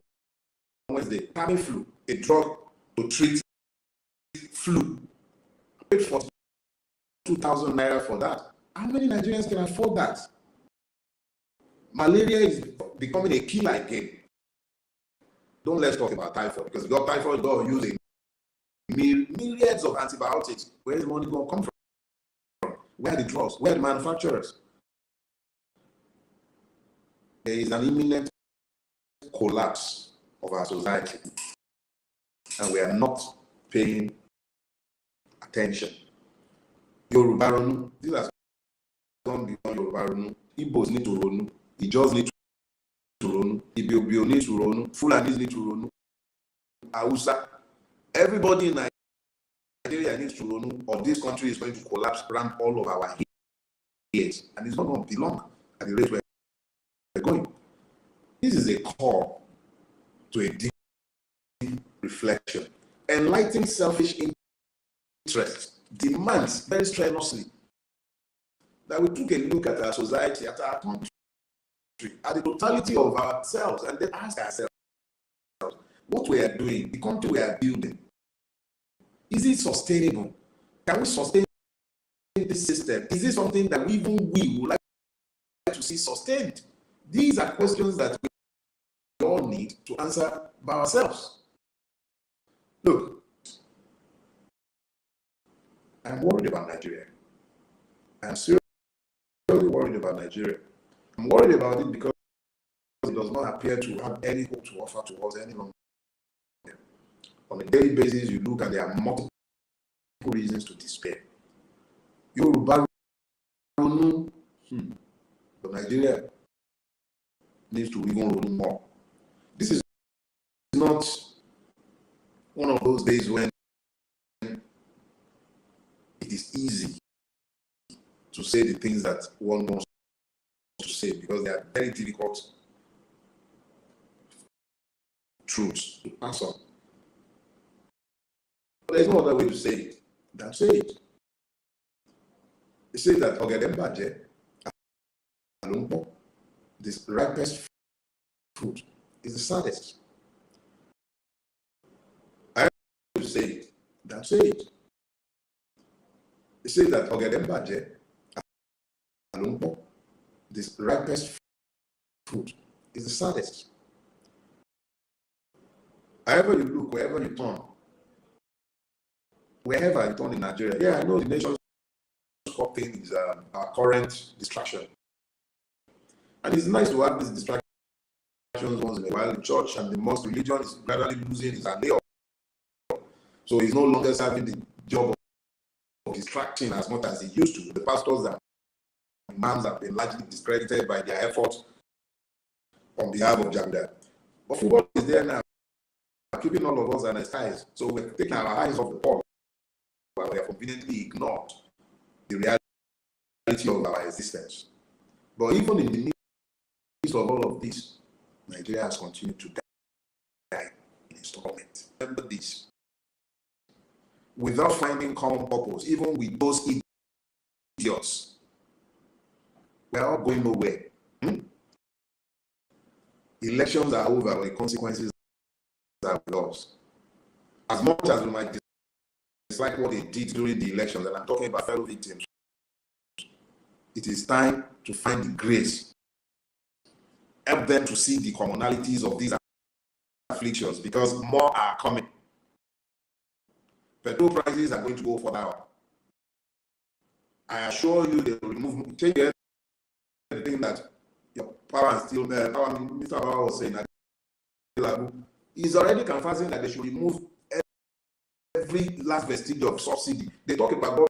Wednesday, Tamiflu, a drug to treat flu. I paid for 2,000 naira for that. How many Nigerians can afford that? Malaria is becoming a killer again. Don't let's talk about typhoid, because if you got typhoid, you got using myriads of antibiotics. Where is the money going to come from? Where are the drugs? Where are the manufacturers? There is an imminent collapse of our society, and we are not paying attention. Yoruba Ronu, these are gone beyond Yoruba Ronu. Igbos need to Ronu. Ijos need to Ronu. Ibiobio need to Ronu. Fulanis need to Ronu. Hausa. Everybody in Nigeria needs to Ronu, or this country is going to collapse around all of our heads, and it's not going to be long at the rate we're going. This is a call to a deep reflection. Enlightened selfish interest demands very strenuously that we take a look at our society, at our country, at the totality of ourselves, and then ask ourselves what we are doing, the country we are building. Is it sustainable? Can we sustain this system? Is it something that we would like to see sustained? These are questions that we all need to answer by ourselves. Look, I'm worried about Nigeria. I'm seriously worried about Nigeria. I'm worried about it because it does not appear to have any hope to offer to us any longer. On a daily basis, you look and there are multiple reasons to despair. Yoruba, but Nigeria needs to even roll more. This is not one of those days when it is easy to say the things that one wants to say, because they are very difficult truths to pass on. But there's no other way to say it than say it. They say that Ogedembaje, Alumpo, this ripest fruit is the saddest. I have to say it than say it. They say that Ogedembaje, Alumpo, this ripest fruit is the saddest. However you look, wherever you turn, wherever you turn in Nigeria, yeah, I know the nation's cup thing is our current distraction. And it's nice to have these distractions once in a while. The church and the mosque religion is gradually losing its allure. So it's no longer serving the job of distracting as much as it used to. The pastors and imams have been largely discredited by their efforts on behalf of Jaguda. But football is there now. keeping all of us anesthetized. So we're taking our eyes off the ball, while we have conveniently ignored the reality of our existence. But even in the midst of all of this, Nigeria has continued to die in installment. Remember this. Without finding common purpose, even with those idiots, we're all going nowhere. Elections are over, but the consequences are lost. As much as we might dislike what they did during the elections, and I'm talking about fellow victims, it is time to find the grace, help them to see the commonalities of these afflictions, because more are coming. Petrol prices are going to go further up. I assure you, they will remove, change the thing that your power and steel, Mr. Power was saying that he's already confessing that they should remove every last vestige of subsidy. They talk about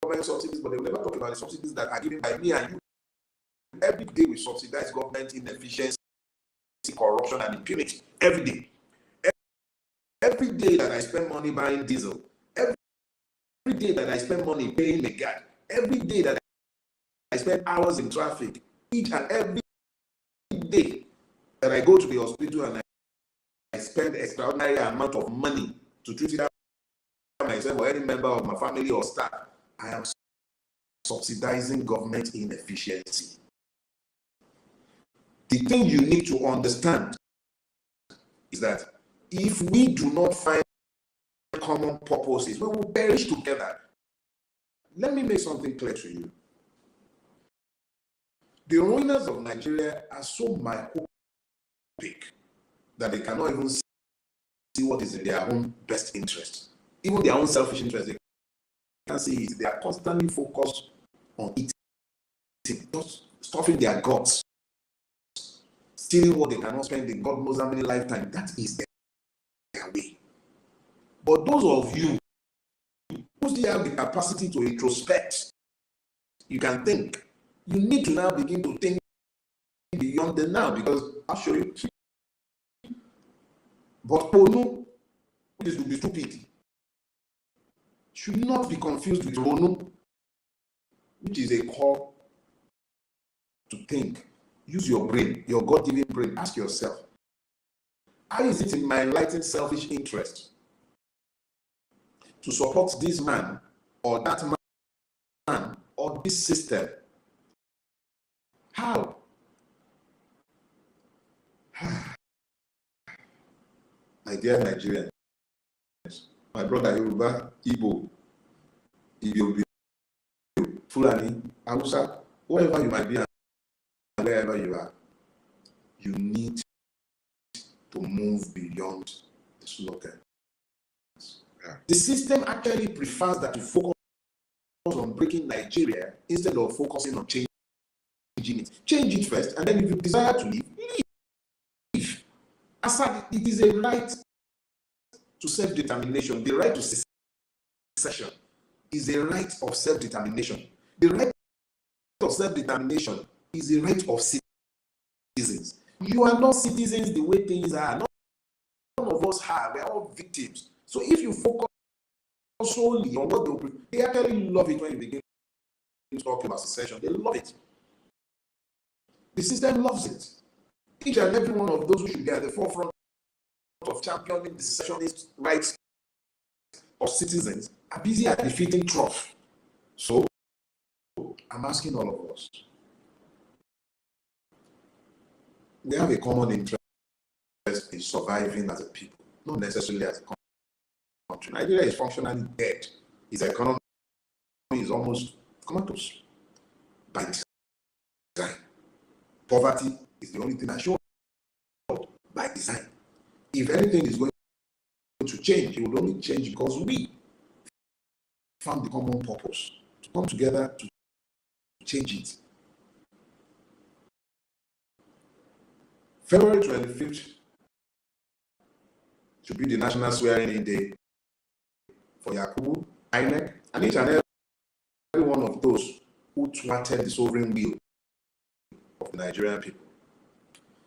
government subsidies, but they will never talk about the subsidies that are given by me and you. Every day we subsidize government inefficiency, corruption, and impunity. Every day. Every day that I spend money buying diesel, every day that I spend money paying a guard, every day that I spend hours in traffic, each and every day that I go to the hospital and I spend extraordinary amount of money to treat either myself or any member of my family or staff, I am subsidizing government inefficiency. The thing you need to understand is that if we do not find common purposes, we will perish together. Let me make something clear to you. The ruiners of Nigeria are so myopic that they cannot even see what is in their own best interest. Even their own selfish interest, they can't see it. They are constantly focused on eating, just stuffing their guts, stealing what they cannot spend in God knows how many lifetimes. That is their way. But those of you who still have the capacity to introspect, you can think. You need to now begin to think beyond the now, because I'll show you. But Onu, which is to be stupid, should not be confused with Ronu, which is a call to think. Use your brain, your God-given brain. Ask yourself, how is it in my enlightened selfish interest to support this man or that man or this system? How? My dear Nigerians, my brother Yoruba, Igbo, Fulani, Hausa, wherever you might be and wherever you are, you need to move beyond the slogan. The system actually prefers that you focus on breaking Nigeria instead of focusing on changing it. Change it first, and then if you desire to leave, leave. Aside, it is a right to self-determination. The right to secession is a right of self-determination. The right of self-determination is a right of citizens. You are not citizens the way things are. None of us are. We are all victims. So if you focus solely on what they actually love it when you begin to talk about secession. They love it. The system loves it. Each and every one of those who should be at the forefront of championing the secessionist rights of citizens are busy at defeating trough. So I'm asking all of us. We have a common interest in surviving as a people, not necessarily as a country. Nigeria is functionally dead. Its economy is almost comatose by design. Poverty is the only thing that shows up by design. If anything is going to change, it will only change because we found the common purpose to come together to change it. February 25th should be the national swearing-in day for Yakubu, INEC, and each and every one of those who thwarted the sovereign will of the Nigerian people.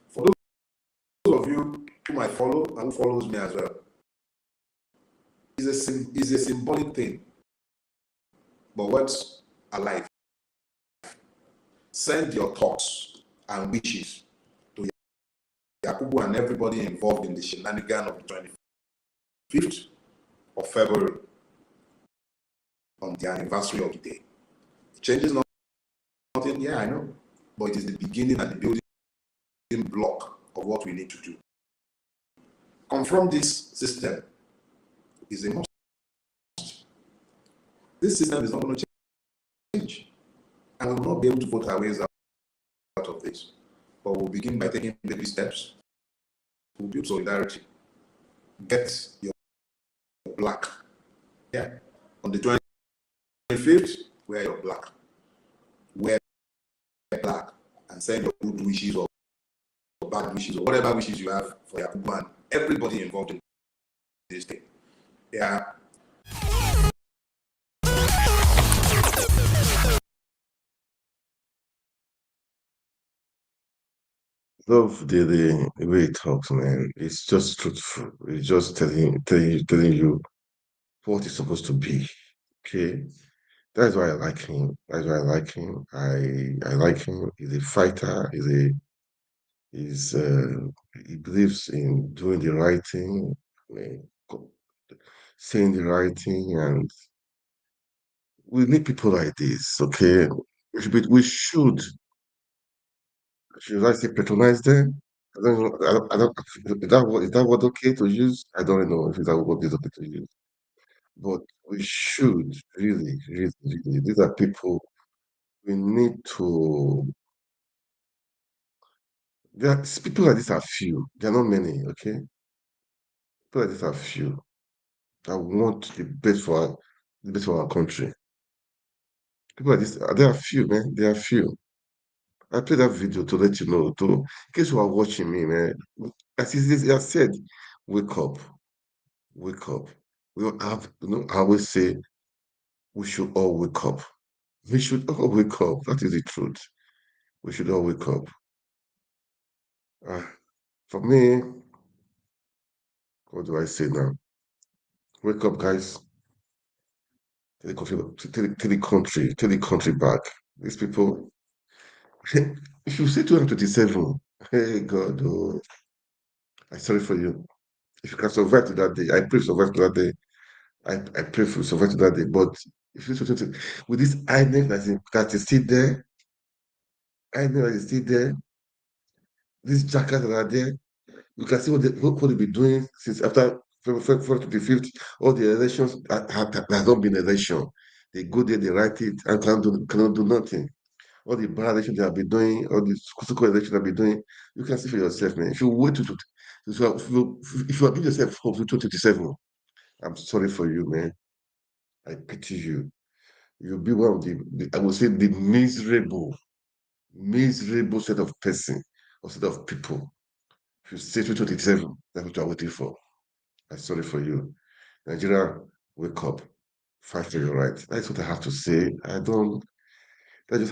For those of you who might follow and who follows me as well. It's a symbolic thing. But words are life. Send your thoughts and wishes to Yakubu and everybody involved in the shenanigan of the 25th of February on the anniversary of the day. It changes nothing, yeah, I know, but it is the beginning and the building block of what we need to do. Confront this system is a must. This system is not going to change, and we will not be able to vote our ways out of this. But we'll begin by taking baby steps. We'll build solidarity. Get your black. Yeah. On the 25th, wear your black. Wear black and send your good wishes or bad wishes or whatever wishes you have for Yakubu and everybody involved in this thing. Yeah. Love the way he talks, man. It's just truthful. It's just telling you what it's supposed to be. Okay. That's why I like him. That's why I like him. I like him. He's a fighter. He's he believes in doing the right thing, I mean, saying the right thing, and we need people like this. Okay. Should I say patronize them? I don't know. I don't, is that what okay to use? I don't know if that what is okay to use. But we should really. These are people we need to. People like this are few. There are not many. Okay, people like this are few that want the best for our country. People like this, there are few, man. There are few. I played that video to let you know. In case you are watching me, man. As I said, wake up. Wake up. We don't have, I always say we should all wake up. We should all wake up. That is the truth. We should all wake up. Uh, for me, what do I say now? Wake up, guys. Take take the country back. These people, if you say 227, hey God, oh, I'm sorry for you. If you can survive to that day, I pray survive to that day. I pray for survive to that day. But if you say 20, with this INEC that is still there, INEC that is still there, these jackers that are there, you can see what they've been doing since after February 25th. All the elections has not been election. They go there, they write it, and cannot do nothing. All the bad elections they have been doing, all the school elections they have been doing, you can see for yourself, man. If you wait if you are giving yourself hope to 2027, I'm sorry for you, man. I pity you. You'll be one of I would say, the miserable set of person or set of people. If you say 2027, that's what you're waiting for. I'm sorry for you. Nigeria, wake up. Fight for your rights. That's what I have to say. I don't. That is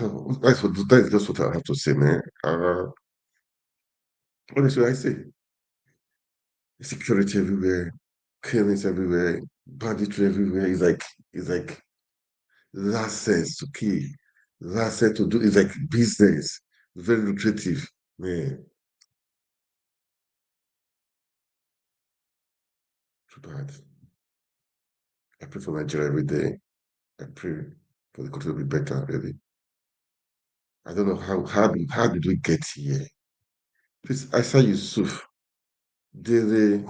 just what I have to say, man. What else should I say? Security everywhere, killings everywhere, banditry everywhere. It's like last sense to kill, last sense to do. It's like business, very lucrative, man. Too bad. I pray for Nigeria every day. I pray for the country to be better. Really, I don't know how did we get here? Please, I saw Yusuf. The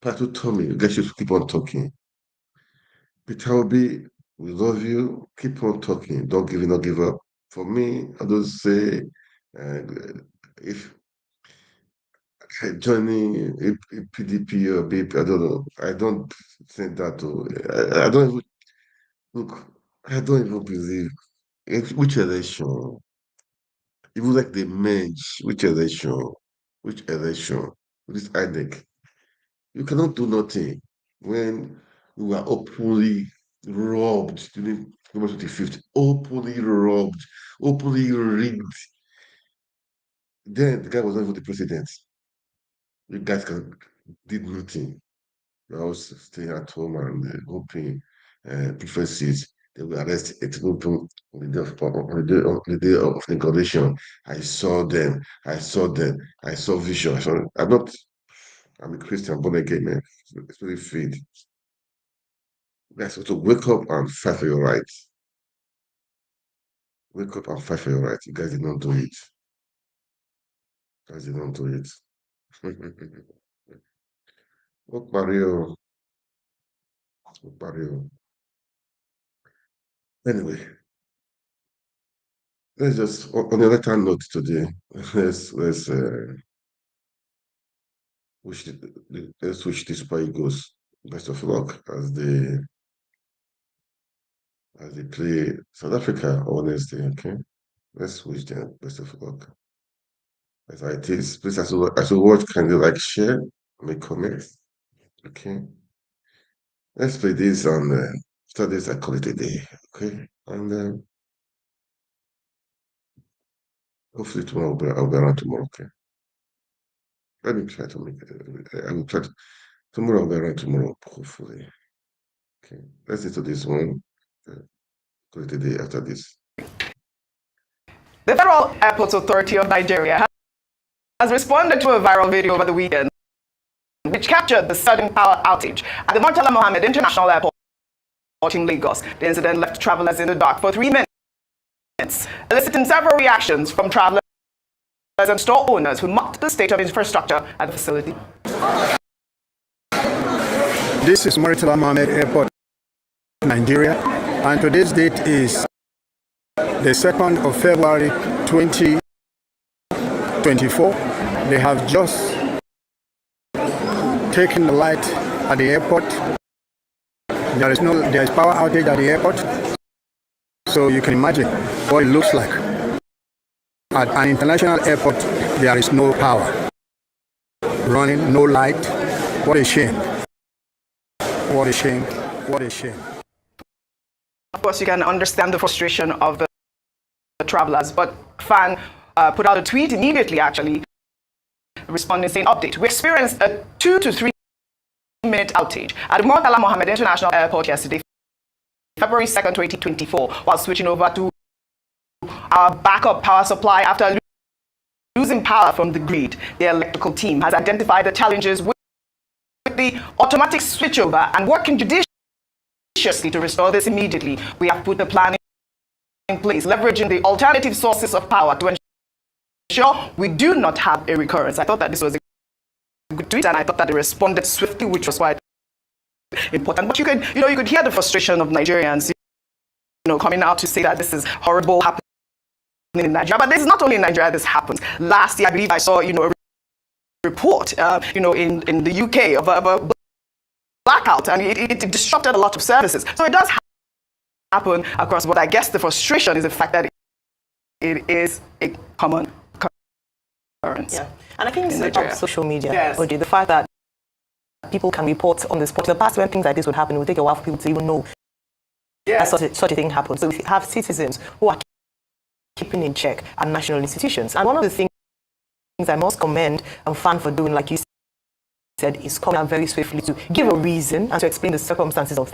Patu told me, you guys should keep on talking. Peter Obi, we love you. Keep on talking. Don't give up. For me, I don't say uh, if joining a PDP or BIP, I don't know. I don't think that. I don't even look. I don't even believe which election. Even like they merge, which election, this INEC. You cannot do nothing when we were openly robbed during November 25th, openly robbed, openly rigged. Then the guy was not even the president. You guys did nothing. I was staying at home and hoping prophecies. They will arrest 18 people on the day of inauguration. I saw them. I saw them. I saw vision. I'm a Christian, born again, man. It's really faith. You guys have to wake up and fight for your rights. Wake up and fight for your rights. You guys did not do it. You guys did not do it. What Mario? What Mario? Anyway, let's just on a lighter note today. Let's let's wish the Super Eagles best of luck as they play South Africa on Wednesday. Okay, let's wish them best of luck. As it is, please as you watch, can you like share, make comments? Okay, let's play this on after this. I call it a day. Okay, and hopefully tomorrow I'll be around tomorrow. Okay, let me try to make it. I will try to tomorrow. I'll be around tomorrow. Hopefully. Okay, let's get to this one. Call it a day after this. The Federal Airports Authority of Nigeria has responded to a viral video over the weekend which captured the sudden power outage at the Murtala Mohammed International Airport in Lagos. The incident left travelers in the dark for 3 minutes, eliciting several reactions from travelers and store owners who mocked the state of infrastructure at the facility. This is Murtala Mohammed Airport, Nigeria, and today's date is the 2nd of February 2024. They have just taken the light at the airport. There is power outage at the airport, so you can imagine what it looks like. At an international airport, there is no power running, no light. What a shame. What a shame. What a shame. Of course, you can understand the frustration of the travelers, but FAN put out a tweet immediately, actually, responding, saying, update. We experienced a 2 to 3 minute outage at the Murtala Mohammed International Airport yesterday, February 2nd, 2024, while switching over to our backup power supply after losing power from the grid. The electrical team has identified the challenges with the automatic switchover and working judiciously to restore this immediately. We have put a plan in place, leveraging the alternative sources of power to ensure we do not have a recurrence. I thought that this was a good tweet, and I thought that they responded swiftly, which was quite important. But you could hear the frustration of Nigerians, coming out to say that this is horrible happening in Nigeria. But this is not only in Nigeria this happens. Last year, I believe I saw, a report, in the UK of a blackout, and it disrupted a lot of services. So it does happen across, but I guess the frustration is the fact that it is a common occurrence. Yeah, and I think it's on social media, yes. Oji, the fact that people can report on the spot. In the past, when things like this would happen, it would take a while for people to even know that such a thing happened. So we have citizens who are keeping in check our national institutions. And one of the things I must commend FAN for doing, like you said, is coming out very swiftly to give a reason and to explain the circumstances of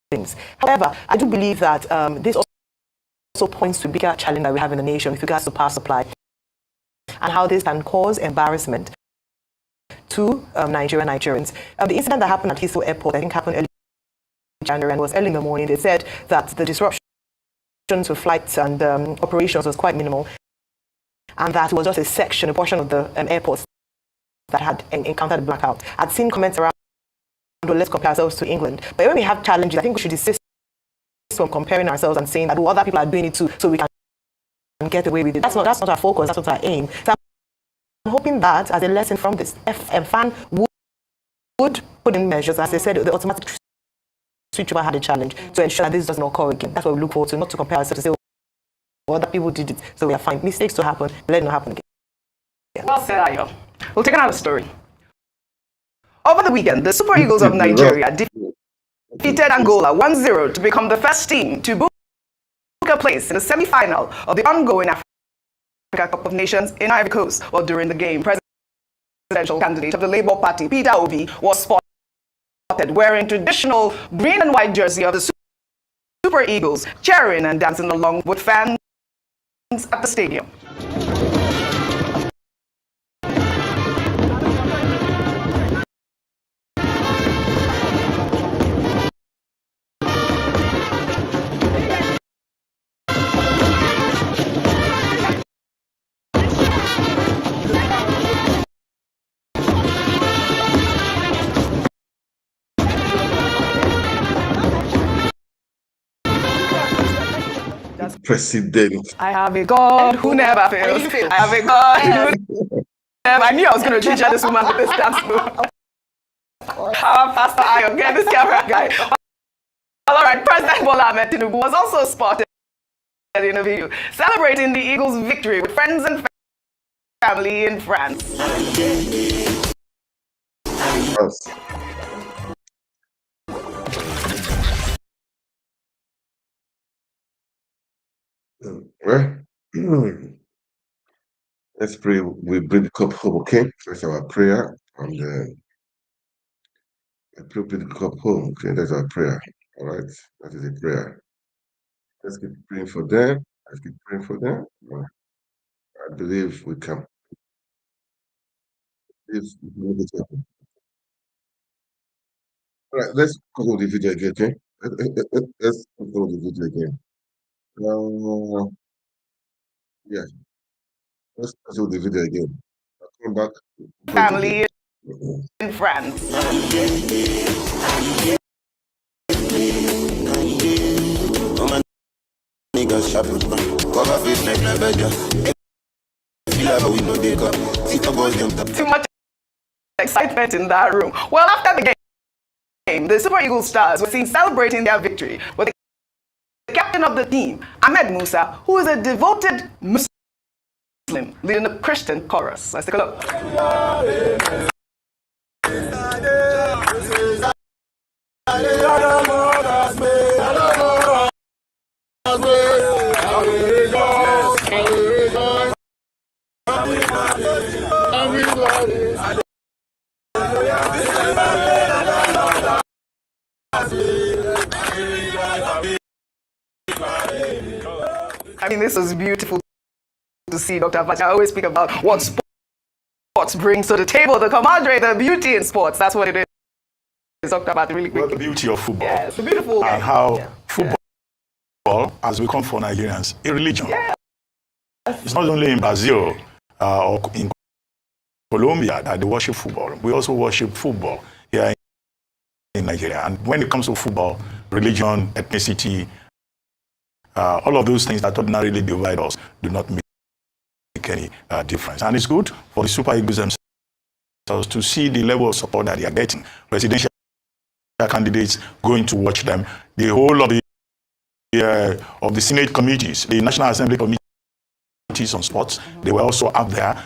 things. However, I do believe that this also points to a bigger challenge that we have in the nation with regards to power supply and how this can cause embarrassment to Nigerians. The incident that happened at Heathrow Airport, I think, happened early January, and was early in the morning. They said that the disruption to flights and operations was quite minimal, and that it was just a portion of the airports that had encountered a blackout. I'd seen comments around, well, let's compare ourselves to England. But when we have challenges, I think we should desist from comparing ourselves and saying that other people are doing it too, so we can get away with it. That's not our focus, that's not our aim. So I'm hoping that as a lesson from this, FAN would put in measures, as I said, the automatic switchover had a challenge to ensure that this does not occur again. That's what we look forward to, not to compare ourselves to say, other people did it, so we are fine. Mistakes to happen, let it not happen again. Yeah. Well said, Ayo. We'll take another story. Over the weekend, the Super Eagles of Nigeria defeated Angola 1-0 to become the first team to book a place in the semi-final of the ongoing Africa Cup of Nations in Ivory Coast. Well, during the game, President presidential candidate of the Labour Party, Peter Obi, was spotted wearing traditional green and white jersey of the Super Eagles, cheering and dancing along with fans at the stadium. President. I have a God who never fails. I have a God who never. I knew I was going to feature this woman with this dance move. How Pastor Ayo, get this camera guy. All right, President Bola Ahmed Tinubu was also spotted in a video celebrating the Eagles' victory with friends and family in France. Well, let's pray. We bring the cup home, okay? That's our prayer. And I pray we bring the cup home, okay? That's our prayer. All right? That is a prayer. Let's keep praying for them. Let's keep praying for them. I believe we can. If we make it happen. All right, let's go with the video again, okay? Let's go with the video again. Yeah, let's go with the video again. I'll come back. Family in France. Too much excitement in that room. Well, after the game, the Super Eagles stars were seen celebrating their victory with the captain of the team, Ahmed Musa, who is a devoted Muslim, leading the Christian chorus. Let's take a look. I mean, this was beautiful to see, Dr. Abacha. I always speak about what sports brings to the table, the camaraderie, the beauty in sports. That's what it is. Dr. Abacha, really quickly. Well, the beauty of football. Yes, the beautiful. And how football has become for Nigerians a religion. Yes. It's not only in Brazil or in Colombia that they worship football. We also worship football here in Nigeria. And when it comes to football, religion, ethnicity, all of those things that ordinarily divide us do not make any difference. And it's good for the Super Eagles themselves to see the level of support that they are getting. Presidential candidates going to watch them. The whole of the Senate committees, the National Assembly committees on sports, they were also out there.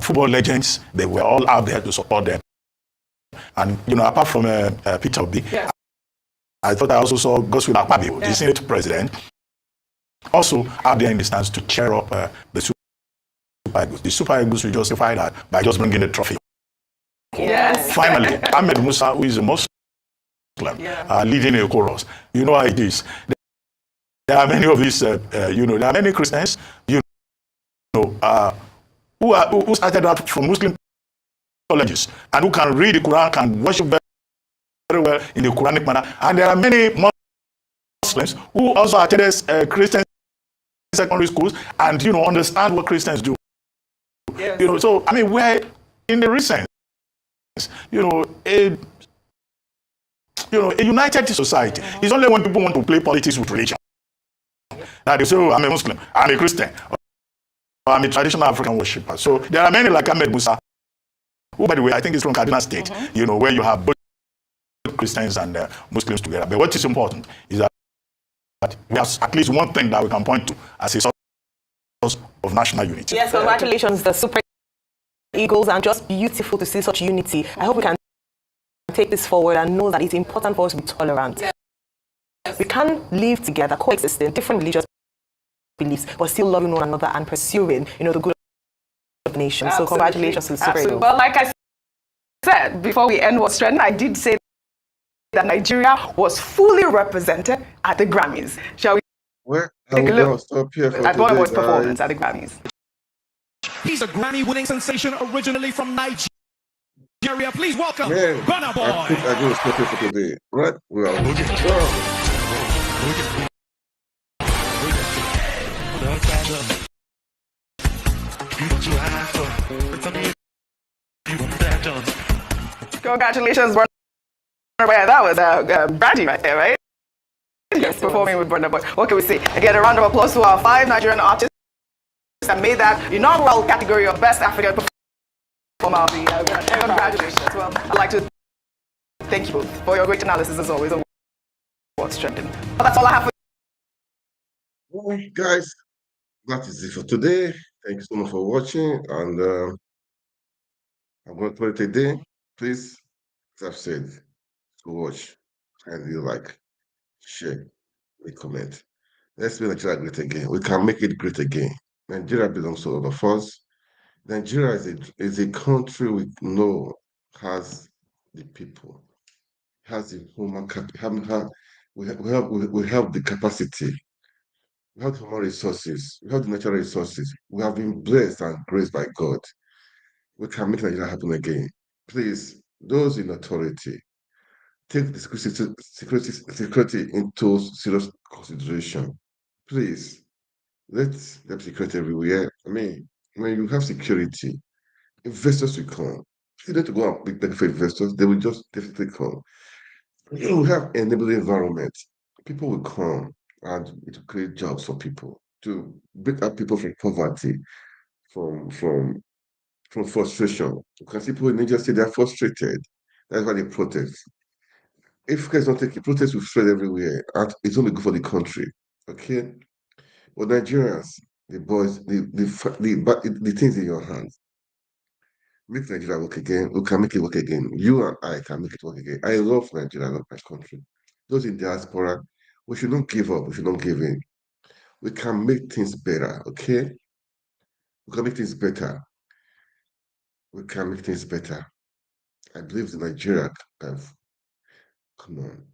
Football legends, they were all out there to support them. And, you know, apart from Peter Obi, yes, I thought I also saw Godswill Akpabio, the Senate president, also out there in the stands to cheer up the Super Eagles. The Super Eagles will justify that by just bringing the trophy. Yes. Finally, Ahmed Musa, who is a Muslim, leading a chorus. You know how it is. There are many of these, there are many Christians, who started out from Muslim colleges and who can read the Quran, can worship very well in the Quranic manner. And there are many Muslims who also attended Christian secondary schools and, understand what Christians do. Yes. So, I mean, we're in the recent, a united society. It's only when people want to play politics with religion that they say, oh, I'm a Muslim, I'm a Christian, or I'm a traditional African worshipper. So there are many like Ahmed Musa, who, by the way, I think is from Kaduna State, where you have both Christians and Muslims together. But what is important is that we have at least one thing that we can point to as a source of national unity. Yes, congratulations, the Super Eagles, and just beautiful to see such unity. I hope we can take this forward and know that it's important for us to be tolerant. Yes. We can live together, coexisting, different religious beliefs, but still loving one another and pursuing, the good nation. So congratulations to the Super Eagles. Well, like I said, before we end what's trending, I did say that Nigeria was fully represented at the Grammys. Shall we take a look at Burna Boy's performance at the Grammys? He's a Grammy-winning sensation originally from Nigeria. Please welcome Burna Boy. I think I go stop here for today. Right? Well, Congratulations, Burna Boy. That was Brandy right there, right? Yes, performing with Burna Boy. What can we say? Again, a round of applause to our 5 Nigerian artists that made that inaugural category of Best African Performer of the year. Congratulations. Well, I'd like to thank you both for your great analysis as always on what's trending. Well, that's all I have for you. Well, guys, that is it for today. Thank you so much for watching, and I'm going to call it a day. Please, as I've said, to watch, and you like, share, and comment. Let's make Nigeria great again. We can make it great again. Nigeria belongs to all of us. Nigeria is a country we know has the people, has the human capital. We have the capacity. We have the human resources. We have the natural resources. We have been blessed and graced by God. We can make Nigeria happen again. Please, those in authority, take the security into serious consideration. Please, let them security everywhere. I mean, when you have security, investors will come. If you need to go and beg for investors, they will just definitely come. You have enabling environment. People will come and it will create jobs for people to break up people from poverty, from frustration. You can see people in Nigeria say they're frustrated. That's why they protest. If guys don't take it, protest will spread everywhere, and it's only good for the country. Okay, but Nigerians, the boys, the things in your hands. Make Nigeria work again. We can make it work again. You and I can make it work again. I love Nigeria. I love my country. Those in diaspora, we should not give up. We should not give in. We can make things better. Okay, we can make things better. We can make things better. I believe the Nigeria have. Come on,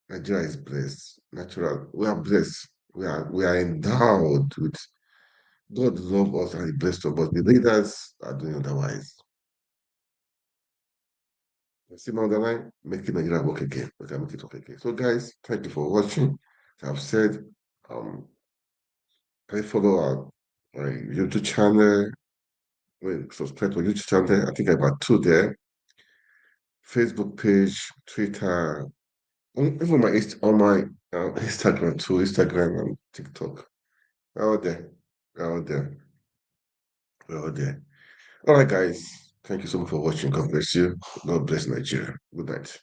Nigeria is blessed. Natural. We are blessed. We are endowed with God love us and He blessed us, but the leaders are doing otherwise. See me on the line, making Nigeria work again. We can make it work again. So, guys, thank you for watching. As I've said, can you follow our YouTube channel? Subscribe to our YouTube channel. I think I have about 2 there. Facebook page, Twitter, even on my Instagram too, Instagram and TikTok. We're all there. We're all there. We're all there. All right, guys. Thank you so much for watching. God bless you. God bless Nigeria. Good night.